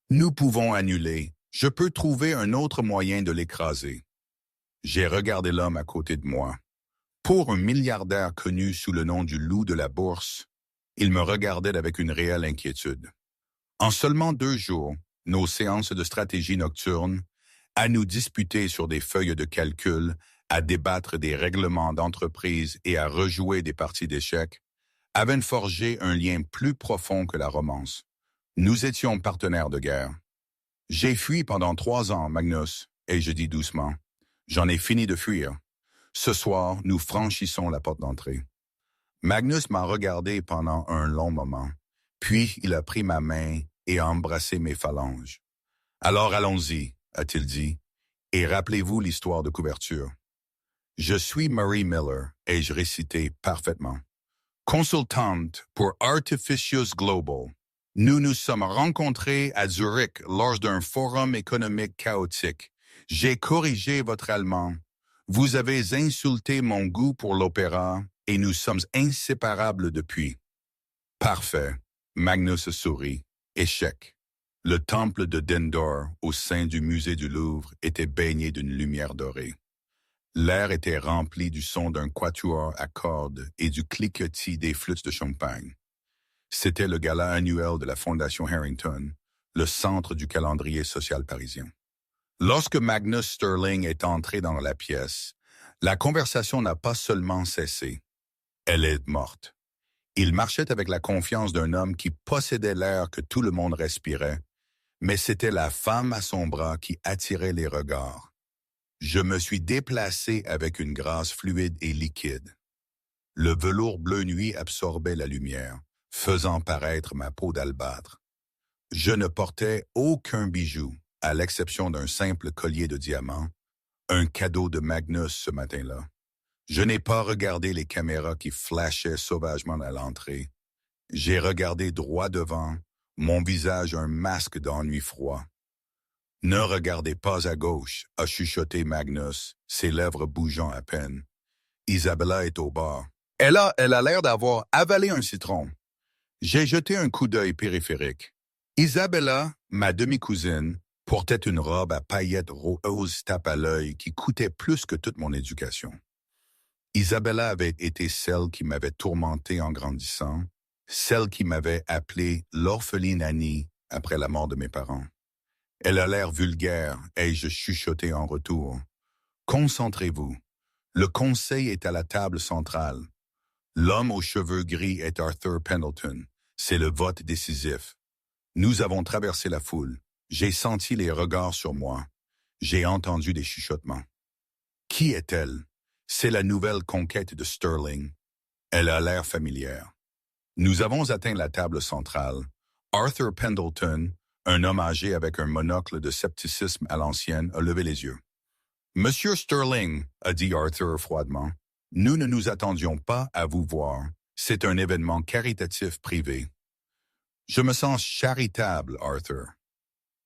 Nous pouvons annuler. Je peux trouver un autre moyen de l'écraser. J'ai regardé l'homme à côté de moi. Pour un milliardaire connu sous le nom du loup de la bourse, il me regardait avec une réelle inquiétude. En seulement 2 jours, nos séances de stratégie nocturne, à nous disputer sur des feuilles de calcul, à débattre des règlements d'entreprise et à rejouer des parties d'échecs, avaient forgé un lien plus profond que la romance. Nous étions partenaires de guerre. J'ai fui pendant 3 ans, Magnus, et je dis doucement, j'en ai fini de fuir. Ce soir, nous franchissons la porte d'entrée. Magnus m'a regardé pendant un long moment, puis il a pris ma main et a embrassé mes phalanges. Alors allons-y, a-t-il dit, et rappelez-vous l'histoire de couverture. Je suis Marie Miller, ai-je récité parfaitement. Consultante pour Artificius Global. Nous nous sommes rencontrés à Zurich lors d'un forum économique chaotique. J'ai corrigé votre allemand. Vous avez insulté mon goût pour l'opéra et nous sommes inséparables depuis. Parfait. Magnus sourit. Échec. Le temple de Dendor, au sein du musée du Louvre, était baigné d'une lumière dorée. L'air était rempli du son d'un quatuor à cordes et du cliquetis des flûtes de champagne. C'était le gala annuel de la Fondation Harrington, le centre du calendrier social parisien. Lorsque Magnus Sterling est entré dans la pièce, la conversation n'a pas seulement cessé, elle est morte. Il marchait avec la confiance d'un homme qui possédait l'air que tout le monde respirait, mais c'était la femme à son bras qui attirait les regards. Je me suis déplacé avec une grâce fluide et liquide. Le velours bleu nuit absorbait la lumière, faisant paraître ma peau d'albâtre. Je ne portais aucun bijou, à l'exception d'un simple collier de diamants, un cadeau de Magnus ce matin-là. Je n'ai pas regardé les caméras qui flashaient sauvagement à l'entrée. J'ai regardé droit devant, mon visage un masque d'ennui froid. « Ne regardez pas à gauche », a chuchoté Magnus, ses lèvres bougeant à peine. Isabella est au bar. Elle a l'air d'avoir avalé un citron. J'ai jeté un coup d'œil périphérique. Isabella, ma demi-cousine, portait une robe à paillettes roses tape à l'œil qui coûtait plus que toute mon éducation. Isabella avait été celle qui m'avait tourmenté en grandissant, celle qui m'avait appelé l'orpheline Annie après la mort de mes parents. Elle a l'air vulgaire, ai-je chuchoté en retour. Concentrez-vous. Le conseil est à la table centrale. L'homme aux cheveux gris est Arthur Pendleton. C'est le vote décisif. Nous avons traversé la foule. J'ai senti les regards sur moi. J'ai entendu des chuchotements. Qui est-elle? C'est la nouvelle conquête de Sterling. Elle a l'air familière. Nous avons atteint la table centrale. Arthur Pendleton, un homme âgé avec un monocle de scepticisme à l'ancienne, a levé les yeux. « Monsieur Sterling », a dit Arthur froidement, « nous ne nous attendions pas à vous voir. C'est un événement caritatif privé. » « Je me sens charitable, Arthur. »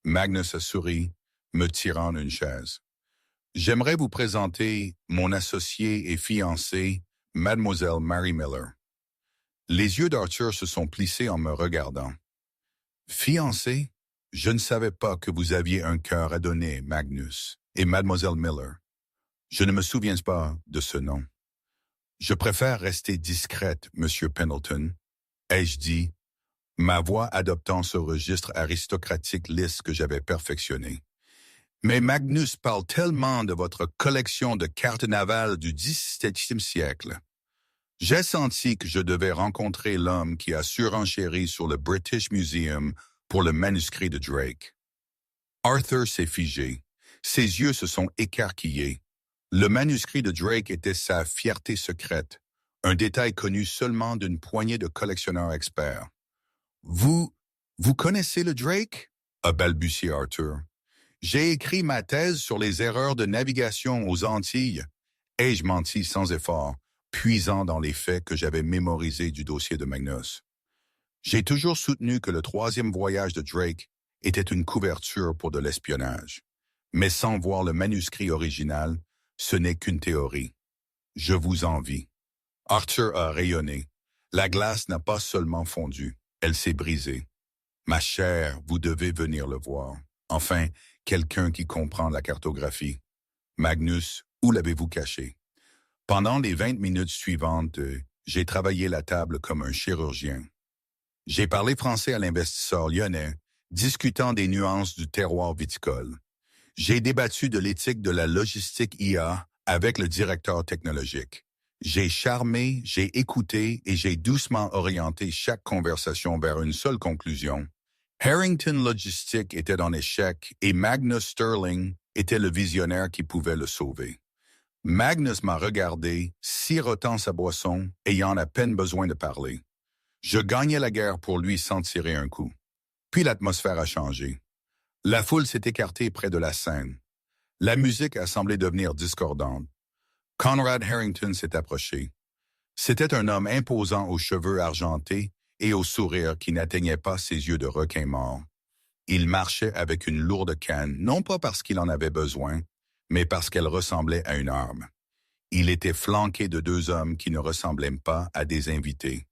Magnus a souri, me tirant une chaise. « J'aimerais vous présenter mon associée et fiancée, Mademoiselle Mary Miller. » Les yeux d'Arthur se sont plissés en me regardant. « Fiancée? Je ne savais pas que vous aviez un cœur à donner, Magnus. Et Mademoiselle Miller. Je ne me souviens pas de ce nom. Je préfère rester discrète, Monsieur Pendleton, ai-je dit, ma voix adoptant ce registre aristocratique lisse que j'avais perfectionné. Mais Magnus parle tellement de votre collection de cartes navales du XVIIe siècle. J'ai senti que je devais rencontrer l'homme qui a surenchéri sur le British Museum pour le manuscrit de Drake. Arthur s'est figé. Ses yeux se sont écarquillés. Le manuscrit de Drake était sa fierté secrète, un détail connu seulement d'une poignée de collectionneurs experts. « Vous connaissez le Drake ?» a balbutié Arthur. « J'ai écrit ma thèse sur les erreurs de navigation aux Antilles. » Ai-je menti sans effort, puisant dans les faits que j'avais mémorisés du dossier de Magnus. J'ai toujours soutenu que le troisième voyage de Drake était une couverture pour de l'espionnage. Mais sans voir le manuscrit original, ce n'est qu'une théorie. Je vous envie. Arthur a rayonné. La glace n'a pas seulement fondu, elle s'est brisée. Ma chère, vous devez venir le voir. Enfin, quelqu'un qui comprend la cartographie. Magnus, où l'avez-vous caché? Pendant les 20 minutes suivantes, j'ai travaillé la table comme un chirurgien. J'ai parlé français à l'investisseur lyonnais, discutant des nuances du terroir viticole. J'ai débattu de l'éthique de la logistique IA avec le directeur technologique. J'ai charmé, j'ai écouté et j'ai doucement orienté chaque conversation vers une seule conclusion. Harrington Logistique était en échec et Magnus Sterling était le visionnaire qui pouvait le sauver. Magnus m'a regardé, sirotant sa boisson, ayant à peine besoin de parler. Je gagnais la guerre pour lui sans tirer un coup. Puis l'atmosphère a changé. La foule s'est écartée près de la scène. La musique a semblé devenir discordante. Conrad Harrington s'est approché. C'était un homme imposant aux cheveux argentés et au sourire qui n'atteignait pas ses yeux de requin mort. Il marchait avec une lourde canne, non pas parce qu'il en avait besoin, mais parce qu'elle ressemblait à une arme. Il était flanqué de deux hommes qui ne ressemblaient pas à des invités.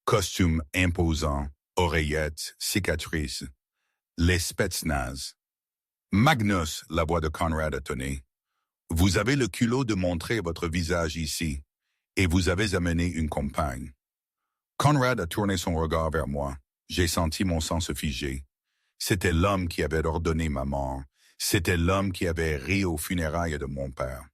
Costume imposant, oreillettes, cicatrices. Les Spetsnaz. « Magnus », la voix de Conrad a tonné, « vous avez le culot de montrer votre visage ici, et vous avez amené une compagne. » Conrad a tourné son regard vers moi. J'ai senti mon sang se figer. C'était l'homme qui avait ordonné ma mort. C'était l'homme qui avait ri aux funérailles de mon père.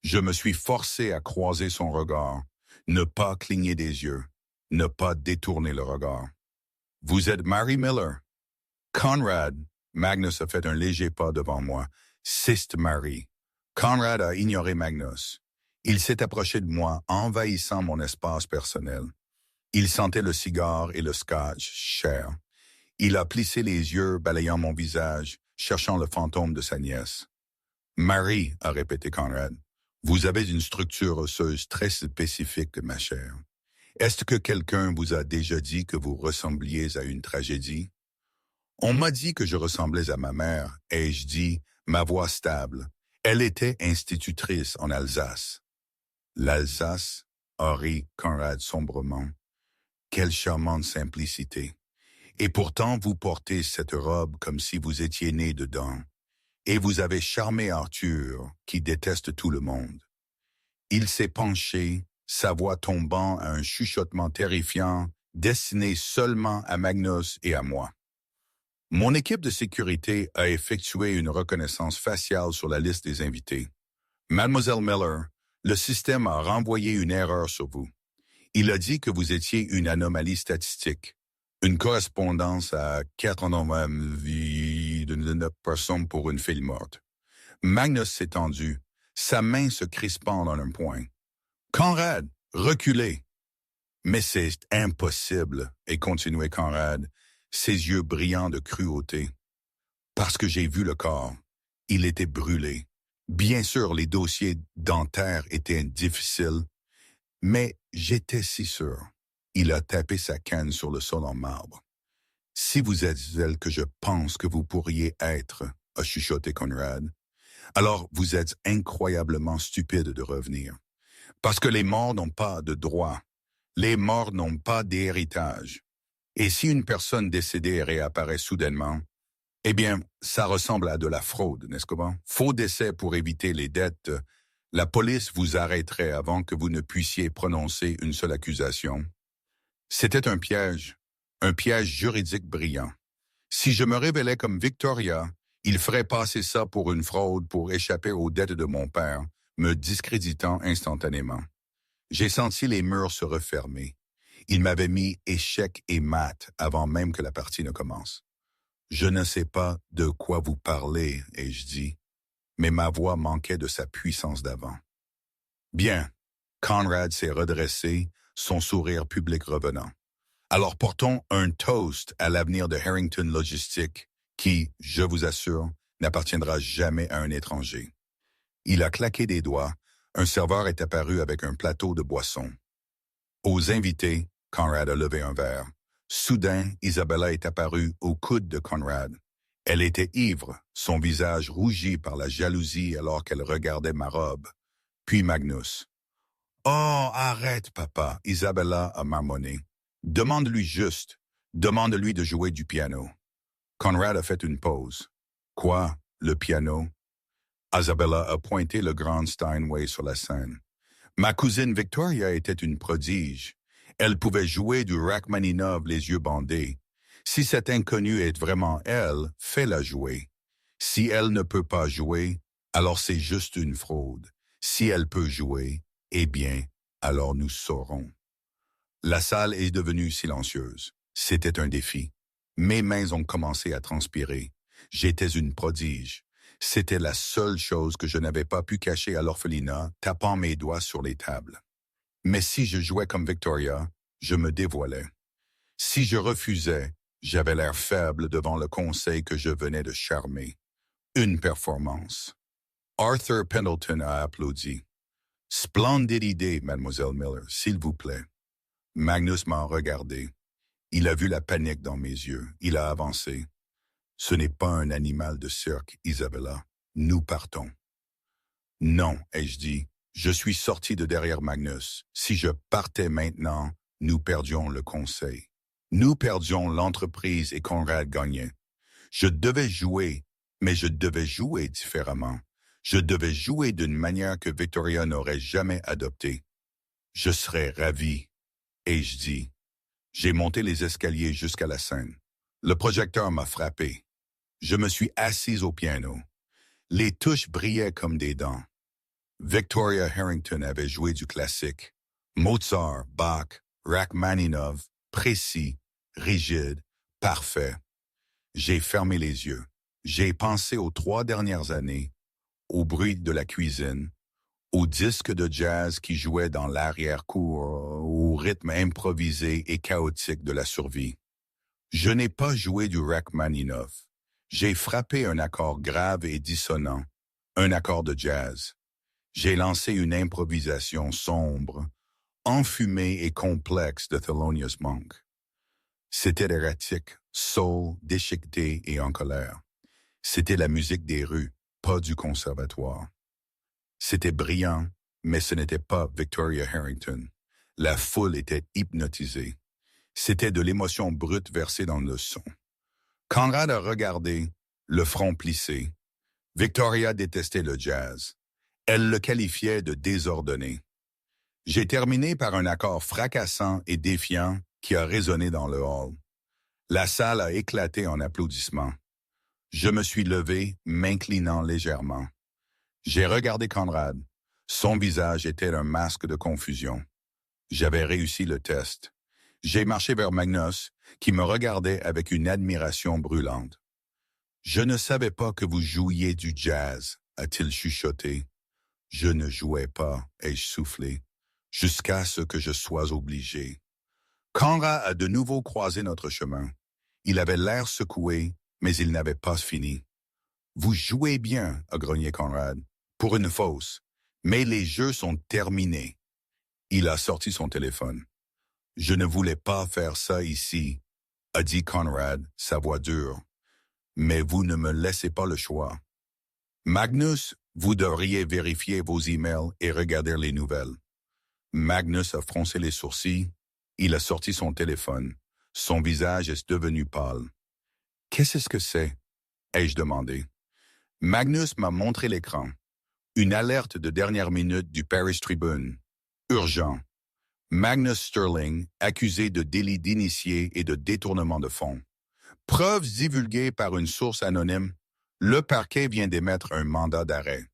Je me suis forcé à croiser son regard, ne pas cligner des yeux, ne pas détourner le regard. « Vous êtes Mary Miller? » Conrad, Magnus a fait un léger pas devant moi. « C'est Mary. » Conrad a ignoré Magnus. Il s'est approché de moi, envahissant mon espace personnel. Il sentait le cigare et le scotch cher. Il a plissé les yeux, balayant mon visage, cherchant le fantôme de sa nièce. « Mary, » a répété Conrad, « vous avez une structure osseuse très spécifique, ma chère. Est-ce que quelqu'un vous a déjà dit que vous ressembliez à une tragédie? » On m'a dit que je ressemblais à ma mère, ai-je dit, ma voix stable. Elle était institutrice en Alsace. L'Alsace, a ri Conrad sombrement. Quelle charmante simplicité. Et pourtant vous portez cette robe comme si vous étiez né dedans. Et vous avez charmé Arthur, qui déteste tout le monde. Il s'est penché, sa voix tombant à un chuchotement terrifiant, destiné seulement à Magnus et à moi. Mon équipe de sécurité a effectué une reconnaissance faciale sur la liste des invités. Mademoiselle Miller, le système a renvoyé une erreur sur vous. Il a dit que vous étiez une anomalie statistique, une correspondance à 89 personnes pour une fille morte. Magnus s'est tendu, sa main se crispant dans un point. « Conrad, reculez! » « Mais c'est impossible, » et continuait Conrad, ses yeux brillants de cruauté. « Parce que j'ai vu le corps. Il était brûlé. Bien sûr, les dossiers dentaires étaient difficiles, mais j'étais si sûr. » Il a tapé sa canne sur le sol en marbre. « Si vous êtes celle que je pense que vous pourriez être, » a chuchoté Conrad, « alors vous êtes incroyablement stupide de revenir. Parce que les morts n'ont pas de droit. Les morts n'ont pas d'héritage. Et si une personne décédée réapparaît soudainement, eh bien, ça ressemble à de la fraude, n'est-ce pas? Faux décès pour éviter les dettes. La police vous arrêterait avant que vous ne puissiez prononcer une seule accusation. C'était un piège juridique brillant. Si je me révélais comme Victoria, il ferait passer ça pour une fraude pour échapper aux dettes de mon père, me discréditant instantanément. J'ai senti les murs se refermer. Il m'avait mis échec et mat avant même que la partie ne commence. Je ne sais pas de quoi vous parlez, ai-je dit, mais ma voix manquait de sa puissance d'avant. Bien, Conrad s'est redressé, son sourire public revenant. Alors portons un toast à l'avenir de Harrington Logistique, qui, je vous assure, n'appartiendra jamais à un étranger. Il a claqué des doigts, un serveur est apparu avec un plateau de boissons. Aux invités, Conrad a levé un verre. Soudain, Isabella est apparue au coude de Conrad. Elle était ivre, son visage rougi par la jalousie alors qu'elle regardait ma robe. Puis Magnus. « Oh, arrête, papa, » Isabella a marmonné. « Demande-lui juste. Demande-lui de jouer du piano. » Conrad a fait une pause. « Quoi, le piano? » Isabella a pointé le grand Steinway sur la scène. « Ma cousine Victoria était une prodige. Elle pouvait jouer du Rachmaninov les yeux bandés. Si cette inconnue est vraiment elle, fais-la jouer. Si elle ne peut pas jouer, alors c'est juste une fraude. Si elle peut jouer, eh bien, alors nous saurons. » La salle est devenue silencieuse. C'était un défi. Mes mains ont commencé à transpirer. J'étais une prodige. C'était la seule chose que je n'avais pas pu cacher à l'orphelinat, tapant mes doigts sur les tables. Mais si je jouais comme Victoria, je me dévoilais. Si je refusais, j'avais l'air faible devant le conseil que je venais de charmer. Une performance. Arthur Pendleton a applaudi. « Splendide idée, Mademoiselle Miller, s'il vous plaît. » Magnus m'a regardé. Il a vu la panique dans mes yeux. Il a avancé. « Ce n'est pas un animal de cirque, Isabella. Nous partons. » « Non, ai-je dit. Je suis sorti de derrière Magnus. Si je partais maintenant, nous perdions le conseil. Nous perdions l'entreprise et Conrad gagnait. Je devais jouer, mais je devais jouer différemment. Je devais jouer d'une manière que Victoria n'aurait jamais adoptée. Je serais ravi, ai-je dit. J'ai monté les escaliers jusqu'à la scène. Le projecteur m'a frappé. Je me suis assis au piano. Les touches brillaient comme des dents. Victoria Harrington avait joué du classique. Mozart, Bach, Rachmaninov, précis, rigide, parfait. J'ai fermé les yeux. J'ai pensé aux 3 dernières années, au bruit de la cuisine, aux disques de jazz qui jouaient dans l'arrière-cour, au rythme improvisé et chaotique de la survie. Je n'ai pas joué du Rachmaninov. J'ai frappé un accord grave et dissonant, un accord de jazz. J'ai lancé une improvisation sombre, enfumée et complexe de Thelonious Monk. C'était erratique, soul, déchiqueté et en colère. C'était la musique des rues, pas du conservatoire. C'était brillant, mais ce n'était pas Victoria Harrington. La foule était hypnotisée. C'était de l'émotion brute versée dans le son. Conrad a regardé, le front plissé. Victoria détestait le jazz. Elle le qualifiait de désordonné. J'ai terminé par un accord fracassant et défiant qui a résonné dans le hall. La salle a éclaté en applaudissements. Je me suis levé, m'inclinant légèrement. J'ai regardé Conrad. Son visage était un masque de confusion. J'avais réussi le test. J'ai marché vers Magnus, qui me regardait avec une admiration brûlante. « Je ne savais pas que vous jouiez du jazz », a-t-il chuchoté. « Je ne jouais pas », ai-je soufflé, jusqu'à ce que je sois obligé. Conrad a de nouveau croisé notre chemin. Il avait l'air secoué, mais il n'avait pas fini. « Vous jouez bien », a grogné Conrad, « pour une fausse, mais les jeux sont terminés. » Il a sorti son téléphone. « Je ne voulais pas faire ça ici », a dit Conrad, sa voix dure. « Mais vous ne me laissez pas le choix. Magnus, vous devriez vérifier vos emails et regarder les nouvelles. » Magnus a froncé les sourcils. Il a sorti son téléphone. Son visage est devenu pâle. « Qu'est-ce que c'est ?» ai-je demandé. Magnus m'a montré l'écran. Une alerte de dernière minute du Paris Tribune. Urgent. Magnus Sterling, accusé de délit d'initié et de détournement de fonds. Preuves divulguées par une source anonyme. Le parquet vient d'émettre un mandat d'arrêt.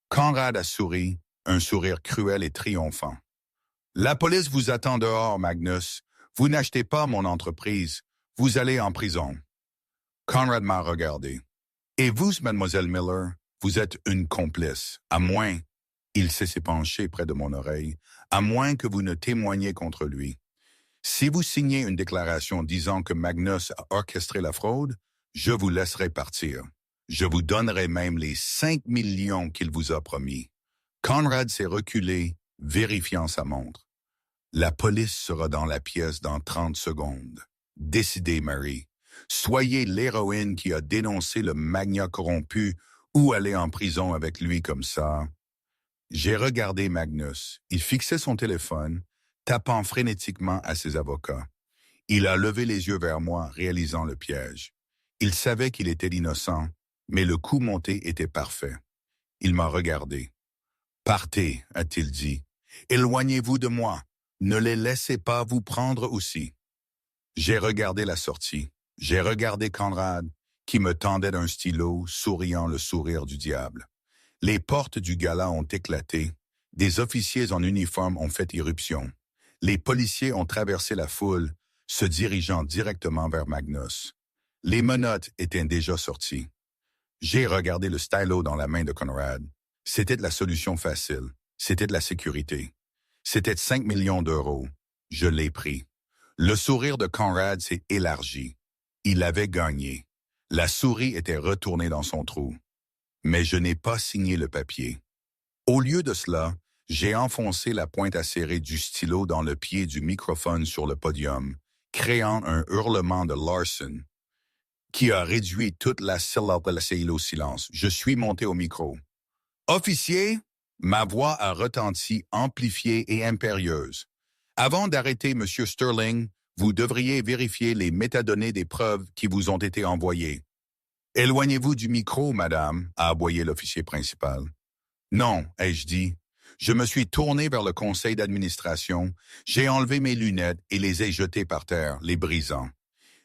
Conrad a souri, un sourire cruel et triomphant. La police vous attend dehors, Magnus. Vous n'achetez pas mon entreprise. Vous allez en prison. Conrad m'a regardé. Et vous, mademoiselle Miller, vous êtes une complice, à moins, il s'est penché près de mon oreille, à moins que vous ne témoigniez contre lui. Si vous signez une déclaration disant que Magnus a orchestré la fraude, je vous laisserai partir. Je vous donnerai même les 5 millions qu'il vous a promis. Conrad s'est reculé, vérifiant sa montre. La police sera dans la pièce dans 30 secondes. Décidez, Mary. Soyez l'héroïne qui a dénoncé le magnat corrompu ou aller en prison avec lui comme ça. J'ai regardé Magnus. Il fixait son téléphone, tapant frénétiquement à ses avocats. Il a levé les yeux vers moi, réalisant le piège. Il savait qu'il était innocent, mais le coup monté était parfait. Il m'a regardé. « Partez », a-t-il dit. « Éloignez-vous de moi. Ne les laissez pas vous prendre aussi. » J'ai regardé la sortie. J'ai regardé Conrad, qui me tendait d'un stylo, souriant le sourire du diable. Les portes du gala ont éclaté. Des officiers en uniforme ont fait irruption. Les policiers ont traversé la foule, se dirigeant directement vers Magnus. Les menottes étaient déjà sorties. J'ai regardé le stylo dans la main de Conrad. C'était de la solution facile. C'était de la sécurité. C'était 5 millions d'euros. Je l'ai pris. Le sourire de Conrad s'est élargi. Il avait gagné. La souris était retournée dans son trou. Mais je n'ai pas signé le papier. Au lieu de cela, j'ai enfoncé la pointe acérée du stylo dans le pied du microphone sur le podium, créant un hurlement de Larson qui a réduit toute la salle au silence. Je suis monté au micro. « Officier !» Ma voix a retenti, amplifiée et impérieuse. « Avant d'arrêter M. Sterling, vous devriez vérifier les métadonnées des preuves qui vous ont été envoyées. »« Éloignez-vous du micro, madame, » a aboyé l'officier principal. « Non, ai-je dit. Je me suis tourné vers le conseil d'administration, j'ai enlevé mes lunettes et les ai jetées par terre, les brisant.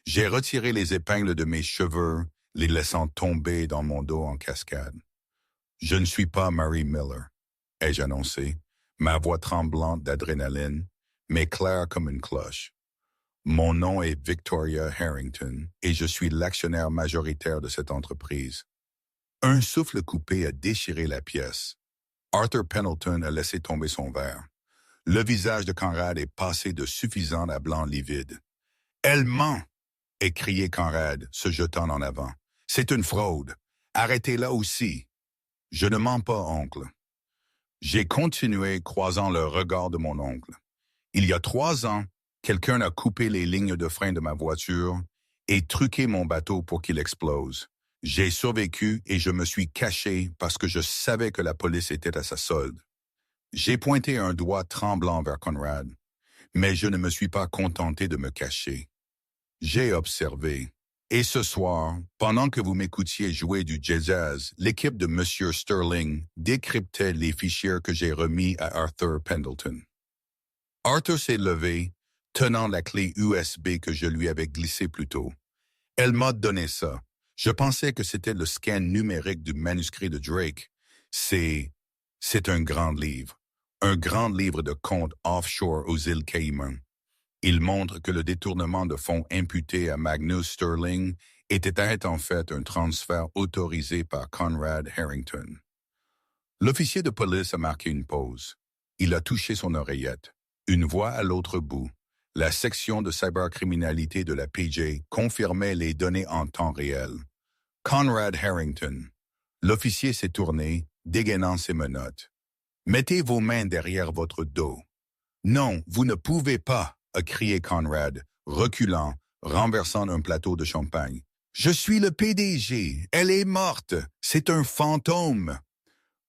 J'ai retiré les épingles de mes cheveux, les laissant tomber dans mon dos en cascade. Je ne suis pas Mary Miller, ai-je annoncé, ma voix tremblante d'adrénaline, mais claire comme une cloche. Mon nom est Victoria Harrington et je suis l'actionnaire majoritaire de cette entreprise. Un souffle coupé a déchiré la pièce. Arthur Pendleton a laissé tomber son verre. Le visage de Conrad est passé de suffisant à blanc livide. « Elle ment !» est crié Conrad, se jetant en avant. « C'est une fraude. Arrêtez-la aussi. » « Je ne mens pas, oncle. » J'ai continué, croisant le regard de mon oncle. Il y a 3 ans, quelqu'un a coupé les lignes de frein de ma voiture et truqué mon bateau pour qu'il explose. J'ai survécu et je me suis caché parce que je savais que la police était à sa solde. J'ai pointé un doigt tremblant vers Conrad, mais je ne me suis pas contenté de me cacher. J'ai observé. Et ce soir, pendant que vous m'écoutiez jouer du jazz, l'équipe de M. Sterling décryptait les fichiers que j'ai remis à Arthur Pendleton. Arthur s'est levé, tenant la clé USB que je lui avais glissée plus tôt. Elle m'a donné ça. Je pensais que c'était le scan numérique du manuscrit de Drake. C'est un grand livre. Un grand livre de comptes offshore aux îles Caïmans. Il montre que le détournement de fonds imputé à Magnus Sterling était en fait un transfert autorisé par Conrad Harrington. L'officier de police a marqué une pause. Il a touché son oreillette. Une voix à l'autre bout. La section de cybercriminalité de la PJ confirmait les données en temps réel. Conrad Harrington. L'officier s'est tourné, dégainant ses menottes. « Mettez vos mains derrière votre dos. »« Non, vous ne pouvez pas !» a crié Conrad, reculant, renversant un plateau de champagne. « Je suis le PDG. Elle est morte. C'est un fantôme. »«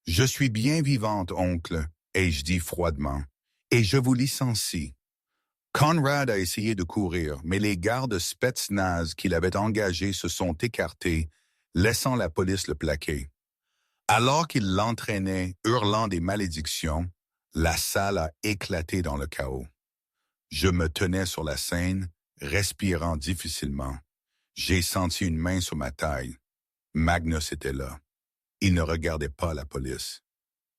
Je suis bien vivante, oncle, » ai-je dit froidement, « et je vous licencie. » Conrad a essayé de courir, mais les gardes Spetsnaz qu'il avait engagés se sont écartés, laissant la police le plaquer. Alors qu'il l'entraînait, hurlant des malédictions, la salle a éclaté dans le chaos. Je me tenais sur la scène, respirant difficilement. J'ai senti une main sur ma taille. Magnus était là. Il ne regardait pas la police.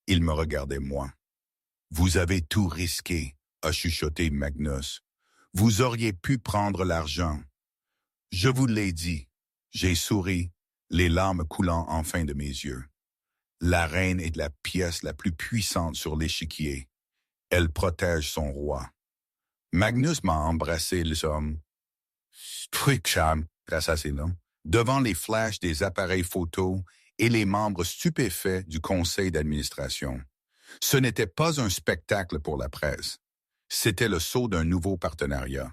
Il me regardait moi. « Vous avez tout risqué, » a chuchoté Magnus. « Vous auriez pu prendre l'argent. » Je vous l'ai dit. J'ai souri, les larmes coulant enfin de mes yeux. La reine est la pièce la plus puissante sur l'échiquier. Elle protège son roi. Magnus m'a embrassé, les hommes. Devant les flashs des appareils photos et les membres stupéfaits du conseil d'administration. Ce n'était pas un spectacle pour la presse. C'était le saut d'un nouveau partenariat.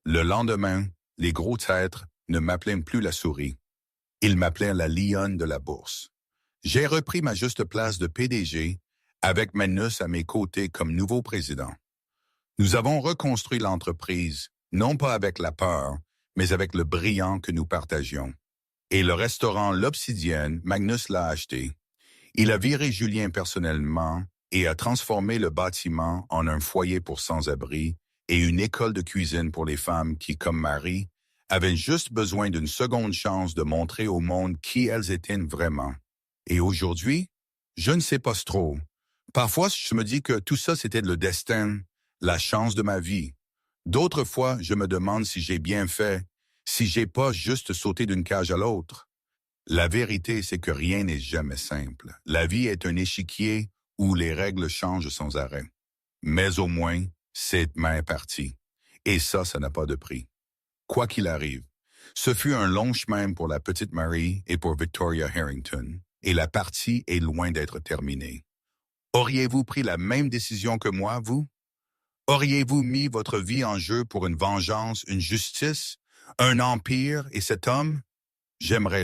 Le lendemain, les gros têtres ne m'appelaient plus la souris. Ils m'appelaient la lionne de la bourse. J'ai repris ma juste place de PDG avec Magnus à mes côtés comme nouveau président. Nous avons reconstruit l'entreprise, non pas avec la peur, mais avec le brillant que nous partagions. Et le restaurant L'Obsidienne, Magnus l'a acheté. Il a viré Julien personnellement et a transformé le bâtiment en un foyer pour sans-abri et une école de cuisine pour les femmes qui, comme Marie, avaient juste besoin d'une seconde chance de montrer au monde qui elles étaient vraiment. Et aujourd'hui, je ne sais pas trop. Parfois, je me dis que tout ça, c'était le destin, la chance de ma vie. D'autres fois, je me demande si j'ai bien fait, si j'ai pas juste sauté d'une cage à l'autre. La vérité, c'est que rien n'est jamais simple. La vie est un échiquier où les règles changent sans arrêt. Mais au moins, c'est ma partie. Et ça n'a pas de prix. Quoi qu'il arrive, ce fut un long chemin pour la petite Marie et pour Victoria Harrington, et la partie est loin d'être terminée. Auriez-vous pris la même décision que moi, vous? Auriez-vous mis votre vie en jeu pour une vengeance, une justice, un empire et cet homme? J'aimerais